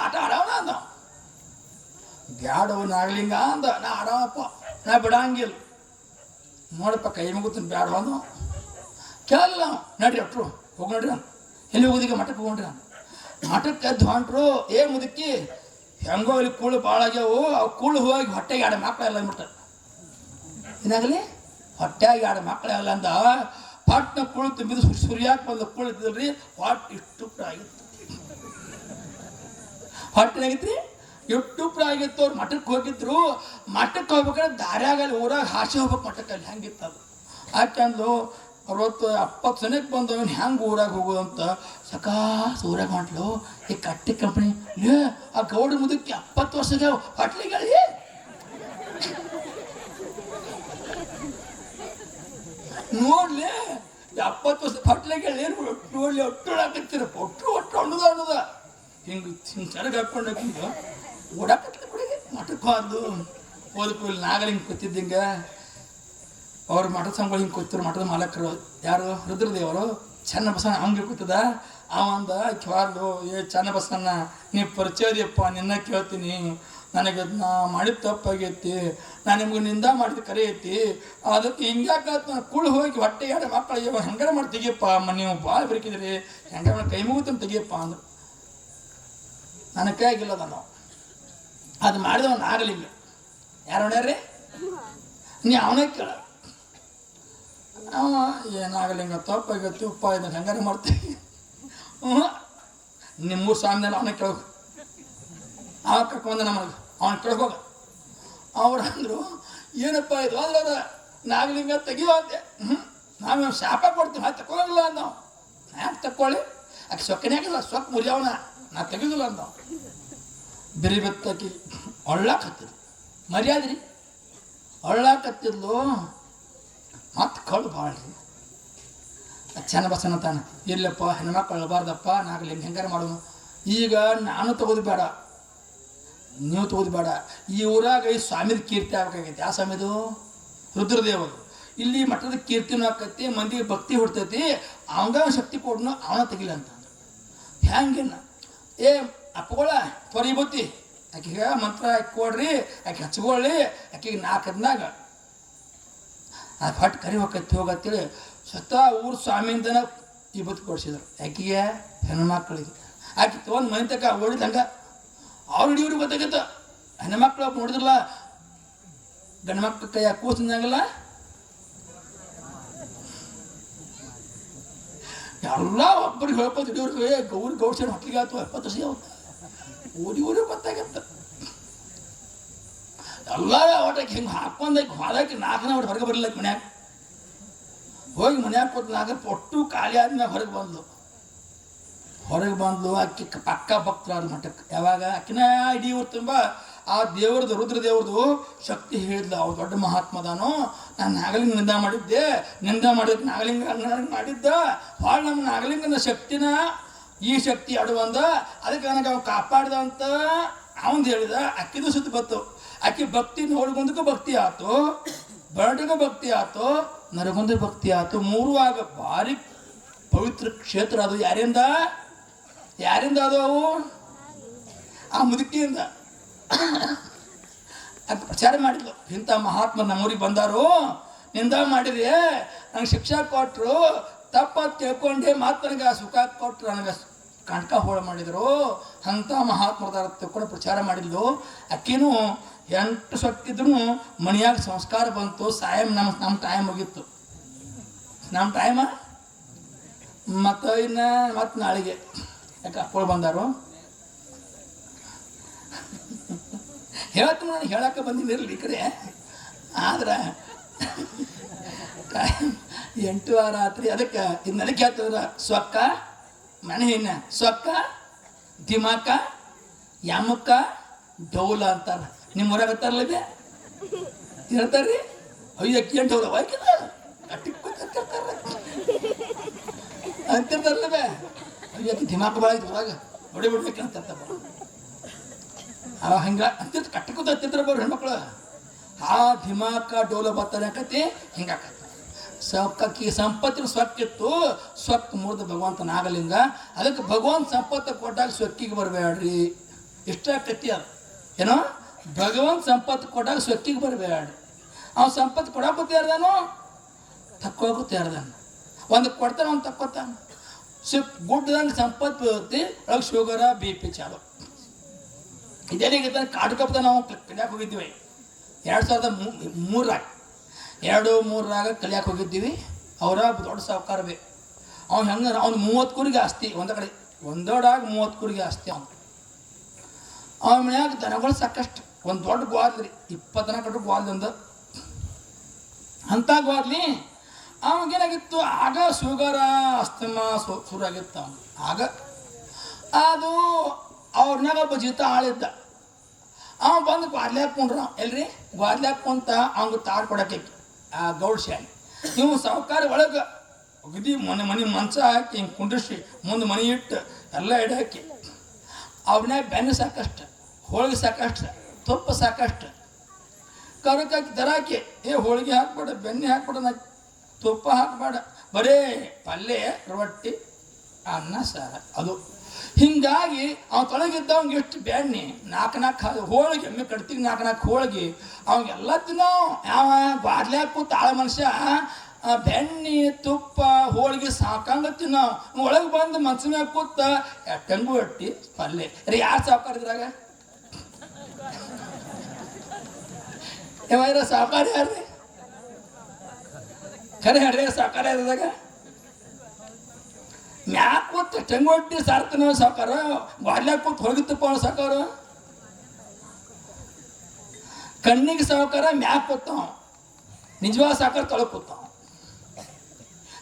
ಆಟ ಆಡೋಣ ಅಂದ. ಬ್ಯಾಡವ ನಾಗಲಿಂಗ ಅಂದ. ನಾ ಆರಾಮಪ್ಪ, ನಾ ಬಿಡಂಗಿಲ್ಲ. ನೋಡಪ್ಪ ಕೈ ಮುಗುತ್ತೀನಿ ಬ್ಯಾಡ ಅಂದು ಕೇಳಲ್ಲ ನಾವು. ನಡ್ರಿ ಅಟ್ರು ಹೋಗಿ ನೋಡ್ರಿ ನಾನು ಎಲ್ಲಿ ಹೋಗೋದೀಗ ಮಠಕ್ಕೆ ಹೋಗ್ರಿ ನಾನು. ಮಠಕ್ಕೆ ಎದ್ದು ಹೊಂಟ್ರು. ಮುದುಕಿ ಹೆಂಗೋ ಇಲ್ಲಿ ಕೂಳು ಭಾಳ ಆಗ್ಯಾವು. ಅವು ಕೂಳು ಹೋಗಿ ಹೊಟ್ಟೆಗೆ ಎರಡು ಮಕ್ಕಳು ಎಲ್ಲ ಅಂದ್ಬಿಟ್ಟ. ಏನಾಗಲಿ ಹೊಟ್ಟೆಗೆ ಎರಡು ಮಕ್ಕಳು ಎಲ್ಲ ಅಂದ. ಪಾಟ್ನ ಕೂಳು ತುಂಬಿದ್ದು ಸುರಿಯಾಕೆ ಬಂದು ಕೂಳು ಇದ್ದಿದ್ರಿ. ಹೊಟ್ಟೆ ಇಷ್ಟು ಆಗಿತ್ತು. ಹೊಟ್ಟೆ ಆಗಿತ್ರಿ ಎಷ್ಟು ಆಗಿತ್ತು. ಅವ್ರು ಮಠಕ್ಕೆ ಹೋಗಿದ್ರು. ಮಠಕ್ಕೆ ಹೋಗ್ಬೇಕಾದ್ರೆ ದಾರ್ಯಾಗಲ್ಲಿ ಊರಾಗ ಹಾಸಿ ಹೋಗ್ಬೇಕು ಮಠಕ್ಕಲ್ಲಿ. ಹೆಂಗಿತ್ತು ಅದು. ಯಾಕೆಂದು 60-70 ಜನಕ್ಕೆ ಬಂದವನು ಹೆಂಗೆ ಊರಾಗ ಹೋಗೋದಂತ ಸಕಾಸ್ ಊರಾಗ ಹೊಂಟ್ಲು. ಈ ಕಟ್ಟಿ ಕಂಪ್ನಿ ಆ ಗೌಡ ಮುದಕ್ಕೆ 70 ವರ್ಷದ ಹೊಟ್ಲಿಗಳಿ ನೋಡ್ಲಿ 70 ವರ್ಷ ಹೊಟ್ಲಿಗಳಿ ಏನು ನೋಡ್ಲಿ ಒಟ್ಟೊಳಾಕತ್ತೀರಪ್ಪ. ಒಟ್ಟು ಅನ್ನೋದ ಹಿಂಗೆ ಸರಗ ಹಾಕ್ಕೊಂಡು ಹಾಕಿದ್ದು ಓಡಾಕತ್ಲಿ ಬಿಡಿ. ಮಠಕ್ಕೆ ಹೋದು ಓದಕ್ಕೂ ಇಲ್ಲಿ ನಾಗಲಿಂಗ ಕೂತಿದ್ದಿಂಗ ಅವ್ರು ಮಠದ ಸಂಘ ಹಿಂಗೆ ಕೂತಿರು. ಮಠದ ಮಾಲಕರು ಯಾರು ರುದ್ರದೇವರು. ಚೆನ್ನ ಬಸವಣ್ಣ ಹಂಗೆ ಕೂತದ. ಅವಂದ ಕೇಳಲು ಚೆನ್ನ ಬಸವಣ್ಣ ನೀ ಪರಿಚಯದಪ್ಪ, ನಿನ್ನ ಕೇಳ್ತೀನಿ. ನನಗೆ ನಾ ಮಾಡಿದ ತಪ್ಪಾಗೈತಿ. ನಾನು ನಿಮ್ಗೆ ನಿಂದ ಮಾಡಿದ ಕರೆ ಐತಿ. ಅದಕ್ಕೆ ಹಿಂಗ್ಯಾಕತ್ ನಾನು ಕುಳು ಹೋಗಿ ಹೊಟ್ಟೆ ಎರಡು ಮಕ್ಕಳು ಹೆಂಗಾರ ಮಾಡಿ ತೆಗಿಯಪ್ಪ. ನೀವು ಭಾಳ ಬೇಕಿದ್ರಿ ಹೆಂಗಾರ ಮಾಡಿ ಕೈ ಮುಗಿತಂತ ತೆಗಿಯಪ್ಪ ಅಂದ್ರು. ನನಗೆ ಕೈ ಆಗಿಲ್ಲ ನಾನು ಅದು ಮಾಡಿದವ ನಾಗಲಿಂಗ. ಯಾರು ನೋಡ್ಯಾರ್ರಿ? ನೀ ಅವನೇ ಕೇಳ. ಅವ ಏನಾಗಲಿಂಗ ತಪ್ಪಾಗೈತಿ ಉಪ್ಪ ಇದನ್ನು ಹೆಂಗಾರ ಮಾಡ್ತೀವಿ. ನಿಮ್ಮೂರು ಸ್ವಾಮಿನ ಅವನೇ ಕೇಳೋಗ. ಅವ ಕರ್ಕೊಂಡ ನಮಗೆ ಅವನ ಕೇಳ್ಕೋಗ. ಅವ್ರು ಅಂದರು ಏನಪ್ಪ ಇದು ಅಂದ್ರೆ ನಾಗಲಿಂಗ ತೆಗಿಯೋ ಅಂತೆ. ನಾವು ಶಾಪ ಕೊಡ್ತೀವಿ. ಅದು ತಗೋಗಿಲ್ಲ ಅಂದವು. ಯಾಕೆ ತಕ್ಕೊಳ್ಳಿ ಆಕೆ ಸೊಕ್ಕನೇ ಆಗಿಲ್ಲ. ಸೊಕ್ಕ ಮುರಿಯವನ ನಾ ತೆಗಿದಿಲ್ಲ ಅಂದವು. ಬಿರಿ ಬೆತ್ತಕಿ ಒಳ್ಳಾಕತ್ತಿದ್ಲು. ಮರ್ಯಾದ್ರಿ ಒಳ್ಳಾಕತ್ತಿದ್ಲು. ಮತ್ತು ಕಳು ಭಾಳ ರೀ. ಚೆನ್ನ ಬಸನ ತಾನ ಇಲ್ಲಪ್ಪ ಹೆಣ್ಮಕ್ಳು ಅಳಬಾರ್ದಪ್ಪ. ನಾಗಲಿಂಗ ಹೆಂಗಾರ ಮಾಡೋನು. ಈಗ ನಾನು ತಗೋದು ಬೇಡ, ನೀವು ತಗೋದು ಬೇಡ. ಈ ಊರಾಗ ಈ ಸ್ವಾಮಿದ ಕೀರ್ತಿ ಆಗ್ಬೇಕಾಗೈತಿ. ಯಾವ ಸ್ವಾಮಿದು? ರುದ್ರದೇವರು. ಇಲ್ಲಿ ಮಠದ ಕೀರ್ತಿನೂ ಆಕೈತಿ, ಮಂದಿಗೆ ಭಕ್ತಿ ಹುಡ್ತೈತಿ. ಅವಂಗ ಶಕ್ತಿ ಕೊಡ್ನು ಅವನ ತೆಗಿಲ್ಲ ಅಂತಂದ್ರು. ಹೆಂಗೇನ ಅಪ್ಪಗಳ ತೊರಿಬತ್ತಿ ಆಕೆಗೆ ಮಂತ್ರ ಹಾಕಿ ಕೊಡ್ರಿ, ಆಕೆ ಹಚ್ಕೊಳ್ಳಿ, ಆಕೆಗೆ 4 ದಿನಾಗ ಅದು ಹೊಟ್ಟು ಕರಿ ಹೋಗತ್ತಿ ಹೋಗತ್ತೇಳಿ ಸ್ವತಃ ಊರು ಸ್ವಾಮಿಯಿಂದನ ಈ ಬತ್ತಿ ಕೊಡಿಸಿದ್ರು ಆಕೆಗೆ ಹೆಣ್ಮಕ್ಳಿಗೆ. ಆಕೆ ತೊಗೊಂಡು ಮನೆ ತಕ ಓಡಿದಂಗೆ ಅವ್ರು ಹಿಡಿಯವ್ರಿಗೆ ಗೊತ್ತಾಗತ್ತ. ಹೆಣ್ಮಕ್ಳು ನೋಡಿದ್ರಲ್ಲ ಗಂಡು ಮಕ್ಳ ಕೈ ಕೂಸಿದಂಗಲ್ಲ ಎಲ್ಲ ಒಬ್ಬರಿಗೆ ಹೇಳ್ಬೋದು. ಹಿಡಿಯವ್ರಿಗೆ ಗೌಡ್ಸೇನು ಹೊಟ್ಟಿಗೆ ಆಯ್ತು 70 ವರ್ಷ ಯಾವತ್ತು ಊರಿಗೆ ಗೊತ್ತಾಗತ್ತ. ಎಲ್ಲರ ಒಟ್ಟಕ್ಕೆ ಹಿಂಗೆ ಹಾಕೊಂಡಕ್ಕೆ ಹೊಲಕ್ಕೆ 4 ದಿನ ಹೊರಗೆ ಬರಲಿಲ್ಲ. ಮನ್ಯಾಗ ಹೋಗಿ ಮನ್ಯಾಗ ಕೊಟ್ಟು 4 ಒಟ್ಟು ಖಾಲಿ ಆದ್ಮೇಲೆ ಹೊರಗೆ ಬಂದ್ಲು. ಅಕ್ಕಿ ಪಕ್ಕ ಭಕ್ತರಾದ ಮಠಕ್ಕೆ. ಯಾವಾಗ ಅಕ್ಕಿನ ಇಡೀ ಊರು ತುಂಬ ಆ ದೇವ್ರದ್ದು ರುದ್ರದೇವ್ರದ್ದು ಶಕ್ತಿ ಹೇಳಿದ್ಲು. ಅವ್ರು ದೊಡ್ಡ ಮಹಾತ್ಮದಾನು. ನಾನು ನಾಗಲಿಂಗ ನಿಂದ ಮಾಡಿದ್ದೆ, ನಿಂದ ಮಾಡಿದ್ದಕ್ಕೆ ನಾಗಲಿಂಗ ಮಾಡಿದ್ದ. ಭಾಳ ನಮ್ಮ ನಾಗಲಿಂಗನ ಶಕ್ತಿನ ಈ ಶಕ್ತಿ ಅಡುವಂದ. ಅದಕ್ಕೆ ನನಗೆ ಅವ್ನು ಕಾಪಾಡ್ದ ಅಂತ ಅವಂದು ಹೇಳಿದ. ಅಕ್ಕಿದು ಸುತ್ತ ಬತ್ತು. ಆಕೆ ಭಕ್ತಿ ನೋಡ್ಗೊಂದಕ್ಕೂ ಭಕ್ತಿ ಆಯ್ತು, ಬರಟಿಗೂ ಭಕ್ತಿ ಆಯ್ತು, ನರಗೊಂದು ಭಕ್ತಿ ಆಯ್ತು. 3 ಆಗ ಭಾರಿ ಪವಿತ್ರ ಕ್ಷೇತ್ರ ಅದು. ಯಾರಿಂದ ಅದು? ಅವು ಆ ಮುದುಕಿಯಿಂದ ಅದು ಪ್ರಚಾರ ಮಾಡಿದ್ಲು. ಇಂಥ ಮಹಾತ್ಮ ನಮ್ಮೂರಿಗೆ ಬಂದಾರು, ನಿಂದ ಮಾಡಿರಿ, ನಂಗೆ ಶಿಕ್ಷಾ ಕೊಟ್ಟರು, ತಪ್ಪ ತಿಳ್ಕೊಂಡೆ ಮಾತು ನನಗೆ ಸುಖ ಕೊಟ್ಟರು, ನನಗೆ ಕಂಟಕ ಹೋಳ ಮಾಡಿದರು. ಅಂಥ ಮಹಾತ್ಮದಾರ ತಿಳ್ಕೊಂಡು ಪ್ರಚಾರ ಮಾಡಿದ್ಲು. ಅಕ್ಕಿನೂ 8 ಸೊಟ್ಟಿದ್ರು ಮನೆಯಾಗ ಸಂಸ್ಕಾರ ಬಂತು. ಸಾಯಂ ನಮ್ಮ ಟೈಮ್ ಮುಗೀತು. ನಮ್ಮ ಟೈಮ ಮತ್ತು ನಾಳೆಗೆ ಯಾಕೆ ಅಪ್ಪಳು ಬಂದಾರು. ಹೇಳ್ತೀನಿ ನಾನು ಹೇಳಕ್ಕೆ ಬಂದಿರಲಿ ಕಡೆ. ಆದ್ರೆ 8 ರಾತ್ರಿ ಅದಕ್ಕೆ ಇದು ನನಗೆ ಹೇಳ್ತದ್ರ ಸೊಕ್ಕ ಮನೆಹಿನ್ನ ಸೊಕ್ಕ ದಿಮಾಕ ಯಮಕ್ಕ ಡೌಲ ಅಂತಾರೆ. ನಿಮ್ಮ ಊರಾಗ ಅಂತಾರಲ್ಲ ಬೇ ಹೇಳ್ತಾರ್ರಿ. ಅಯ್ಯೋ ಅಕ್ಕಿ ಅಂತ ಡೌಲ ವಾಯ್ಕಿದ ಅಂತಿರ್ತಾರಲ್ಲ ಬೇ. ಅಯ್ಯೋ ಅಕ್ಕಿ ದಿಮಾಕ ಭಾಳ ಐತಿ ಊರಾಗ ಹೊಡಿ ಬಿಡ್ಬೇಕಂತ ಅವ ಹಂಗೆ ಅಂತಿರ್ತ ಕಟ್ಟಕೋತ ಹತ್ತಿರ್ತಾರೆ ಬರೋ ಹೆಣ್ಮಕ್ಳು. ಆ ದಿಮಾಕ ಡೋಲ ಬರ್ತಾನೆ ಆಕತಿ ಹಿಂಗಾಕತಿ. ಸೊಕ್ಕಿ ಸಂಪತ್ತಿನ ಸೊಕ್ಕಿತ್ತು, ಸೊಕ್ಕ ಮುರಿದ ಭಗವಂತ ನಾಗಲಿಂಗ. ಅದಕ್ಕೆ ಭಗವಂತ ಸಂಪತ್ತು ಕೊಟ್ಟಾಗ ಸೊಕ್ಕಿಗೆ ಬರಬೇಡ್ರಿ. ಇಷ್ಟ ಆಕತಿ ಅದು ಏನೋ ಭಗವಂತ ಸಂಪತ್ತು ಕೊಟ್ಟಾಗ ಸೊಕ್ಕಿಗೆ ಬರಬೇಡ. ಅವ್ನು ಸಂಪತ್ತು ಕೊಡಾಕುತ್ತೆ ಯಾರ್ದಾನು, ತಕ್ಕೋಗುತ್ತೆ ಯಾರ್ದಾನು. ಒಂದು ಕೊಡ್ತಾನೆ, ಒಂದು ತಕ್ಕೋತಾನೆ. ಗುಡ್ಡದಂಗೆ ಸಂಪತ್ತು ಬೀಳುತ್ತೆ, ಒಳಗೆ ಶುಗರ ಬಿ ಪಿ ಚಾಲು. ಇದೇನಿಗೆ ಕಾಡು ಕಪ್ಪದ ನಾವು ಕಲಿಯಾಕೆ ಹೋಗಿದ್ದೀವಿ 2003 2-3 ಕಲಿಯಾಕೆ ಹೋಗಿದ್ದೀವಿ. ಅವರ ದೊಡ್ಡ ಸಾವುಕಾರ ಬೇಕು. ಅವ್ನು ಹೆಂಗೆ ಅವ್ನು 30 ಕುರಿಗೆ ಆಸ್ತಿ, ಒಂದು ಕಡೆ ಒಂದೋಡಾಗ 30 ಕುರಿಗೆ ಆಸ್ತಿ. ಅವನ ಮನ್ಯಾಗ ದನಗಳು ಸಾಕಷ್ಟು. ಒಂದು ದೊಡ್ಡ ಗ್ವಾದ್ಲಿ 20 ದನ ಕಟ್ಟು ಗ್ವಾದ್ಲೊಂದು ಅಂಥ ಗ್ವಾದ್ಲಿ. ಅವಾಗೇನಾಗಿತ್ತು, ಆಗ ಶುಗರ ಅಸ್ತಮ ಶುರು ಆಗಿತ್ತು ಅವನು. ಆಗ ಅದು ಅವ್ರನ್ಯಾಗ ಒಬ್ಬ ಜೀತ ಆಳಿದ್ದ. ಅವ ಬಂದು ಗ್ವಾದ್ಲ್ಯಾಕ ಕುಂಡ್ರ ಎಲ್ರಿ ಗ್ವಾದ್ಲ್ಯಾಕ ಕುಂತ ಅವ್ಗೆ ತಾಡು ಕೊಡಕ್ಕೆ ಆ ಗೌಡ್ ಶಾಲೆ. ನೀವು ಸಾವುಕಾರ ಒಳಗೆ ಒಗದಿ ಮನೆ ಮಂಚ ಹಾಕಿ ಹಿಂಗೆ ಕುಂಡ್ರಿಸಿ ಮುಂದೆ ಮನೆ ಇಟ್ಟು ಎಲ್ಲ ಇಡಾಕಿ ಅವ್ರನ್ಯಾಗ ಬೆನ್ನು ಸಾಕಷ್ಟು, ಹೋಳಿಗೆ ಸಾಕಷ್ಟು, ತುಪ್ಪ ಸಾಕಷ್ಟು, ಕರಕಾಕಿ ದರಾಕಿ ಹೋಳಿಗೆ ಹಾಕ್ಬೇಡ, ಬೆಣ್ಣೆ ಹಾಕ್ಬೇಡ, ತುಪ್ಪ ಹಾಕ್ಬೇಡ, ಬರೇ ಪಲ್ಯ ರೊಟ್ಟಿ ಅನ್ನ ಸಾರ ಅದು. ಹಿಂಗಾಗಿ ಅವ್ನು ತೊಳಗಿದ್ದವಂಗೆ ಎಷ್ಟು ಬೆಣ್ಣೆ 4 ಹೋಳಿಗೆ ಎಮ್ಮೆ ಕಡ್ತಿಗೆ 4 ಹೋಳಿಗೆ ಅವಂಗೆಲ್ಲ ತಿನ್ನೋ. ಯಾವ ಗ್ವಾದ್ಲ್ಯಾಕ ಕೂತ ಆಳ ಮನುಷ್ಯ ಬೆಣ್ಣೆ ತುಪ್ಪ ಹೋಳಿಗೆ ಸಾಕಂಗ ತಿನ್ನೋ. ಒಳಗೆ ಬಂದು ಮನ್ಸ ಮ್ಯಾಗ ಕೂತ ಟೆಂಗು ರೊಟ್ಟಿ ಪಲ್ಯ. ರೀ ಯಾರು ಸಾವುಕಾರ ಇದ್ರಾಗ? ಯಾವ್ಯಾರ ಸಾವುಕಾರ ಯಾರ್ರಿ? ಖರೆ ಹೇಳ್ರಿ, ಸಾವುಕಾರ ಇದ್ರಾಗ ಮ್ಯಾಕ್ ಕೂತ್ ಟೆಂಗೊಟ್ಟಿ ಸಾರ್ತಾನ ಸಾವುಕಾರ, ಗ್ವಾದ್ಲ್ಯಾಕ ಕೂತ್ ಹೋಗಿತ್ತಪ್ಪ ಅವನು ಸಾವುಕಾರ. ಕಣ್ಣಿಗೆ ಸಾವುಕಾರ ಮ್ಯಾಕ್ ಕೂತಾವ, ನಿಜವಾದ ಸಾವುಕಾರ ತೊಳಗೆ ಕೂತಾವ.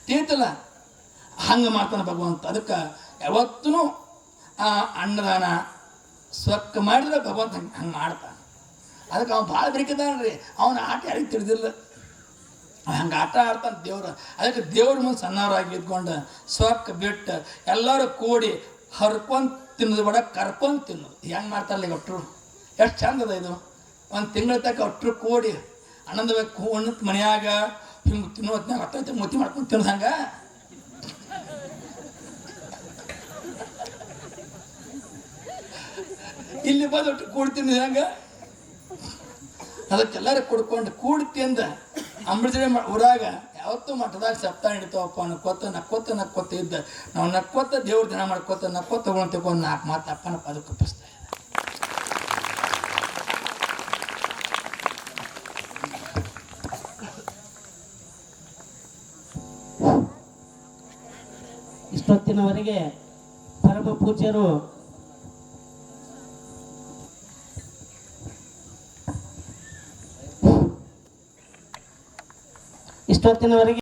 ತಿಳಿತಲ್ಲ, ಹಂಗೆ ಮಾಡ್ತಾನೆ ಭಗವಂತ. ಅದಕ್ಕೆ ಯಾವತ್ತೂ ಅನ್ನದಾನ ಸ್ವಕ್ಕ ಮಾಡಿದ್ರೆ ಭಗವಂತ ಹಂಗೆ ಮಾಡ್ತಾನೆ. ಅದಕ್ಕೆ ಅವ್ನು ಭಾಳ ಬೇಕಿದ್ದಾನ್ರಿ. ಅವನ ಆಟ ಯಾರಿಗೆ ತಿಳಿದಿಲ್ಲ, ಹಂಗೆ ಆಟ ಆಡ್ತಾನೆ ದೇವ್ರು. ಅದಕ್ಕೆ ದೇವ್ರ ಮುಂದೆ ಸಣ್ಣವರಾಗಿ ಇದ್ಕೊಂಡು ಸ್ವಕ್ಕ ಬಿಟ್ಟು ಎಲ್ಲರೂ ಕೂಡಿ ಹರ್ಕೊಂಡು ತಿನ್ನೋದು ಬೇಡ, ಕರ್ಕೊಂಡು ತಿನ್ನೋದು. ಹೆಂಗೆ ಮಾಡ್ತಾರಲ್ಲ ಈಗ ಒಟ್ಟರು, ಎಷ್ಟು ಚಂದದ ಇದು. ಒಂದು ತಿಂಗಳ ತಕ್ಕ ಒಟ್ಟರು ಕೂಡಿ ಆನಂದಬೇಕು ಉಣ್ಣತ್ ಮನೆಯಾಗ ಹಿಂಗೆ ತಿನ್ನೋತ್ನಾಗ ಹೊತ್ತೈತೆ ಮುತ್ತಿ ಮಾಡ್ಕೊಂಡು ತಿನ್ನೋದು. ಹಂಗೆ ಇಲ್ಲಿ ಬಂದು ಒಟ್ಟು ಕೂಡಿ ತಿನ್ನೋದು ಹೆಂಗೆ. ಅದಕ್ಕೆಲ್ಲರೂ ಕುಡ್ಕೊಂಡು ಕೂಡಿ ತಿಂದ ಅಂಬಳಜಡೆ ಊರಾಗ ಯಾವತ್ತೂ ಮಠದಾಗ ಸಪ್ತಾಹ ಹಿಡಿತಾವಪ್ಪ ನಕ್ಕೋತ ಇದ್ದ. ನಾವು ನಕ್ಕೋತ ದೇವ್ರ ದಿನ ಮಾಡ್ಕೋತ ನಕ್ಕೋತ ತಗೊಂಡು 4 ಮಾತು ಅಪ್ಪನ ಪದಕ್ಕೆ ಒಪ್ಪಿಸ್ತಾ ಇದ್ದ. ಇಷ್ಟೊತ್ತಿನವರೆಗೆ ಪರಮ ಪೂಜ್ಯರು ಇಷ್ಟೊತ್ತಿನವರೆಗೆ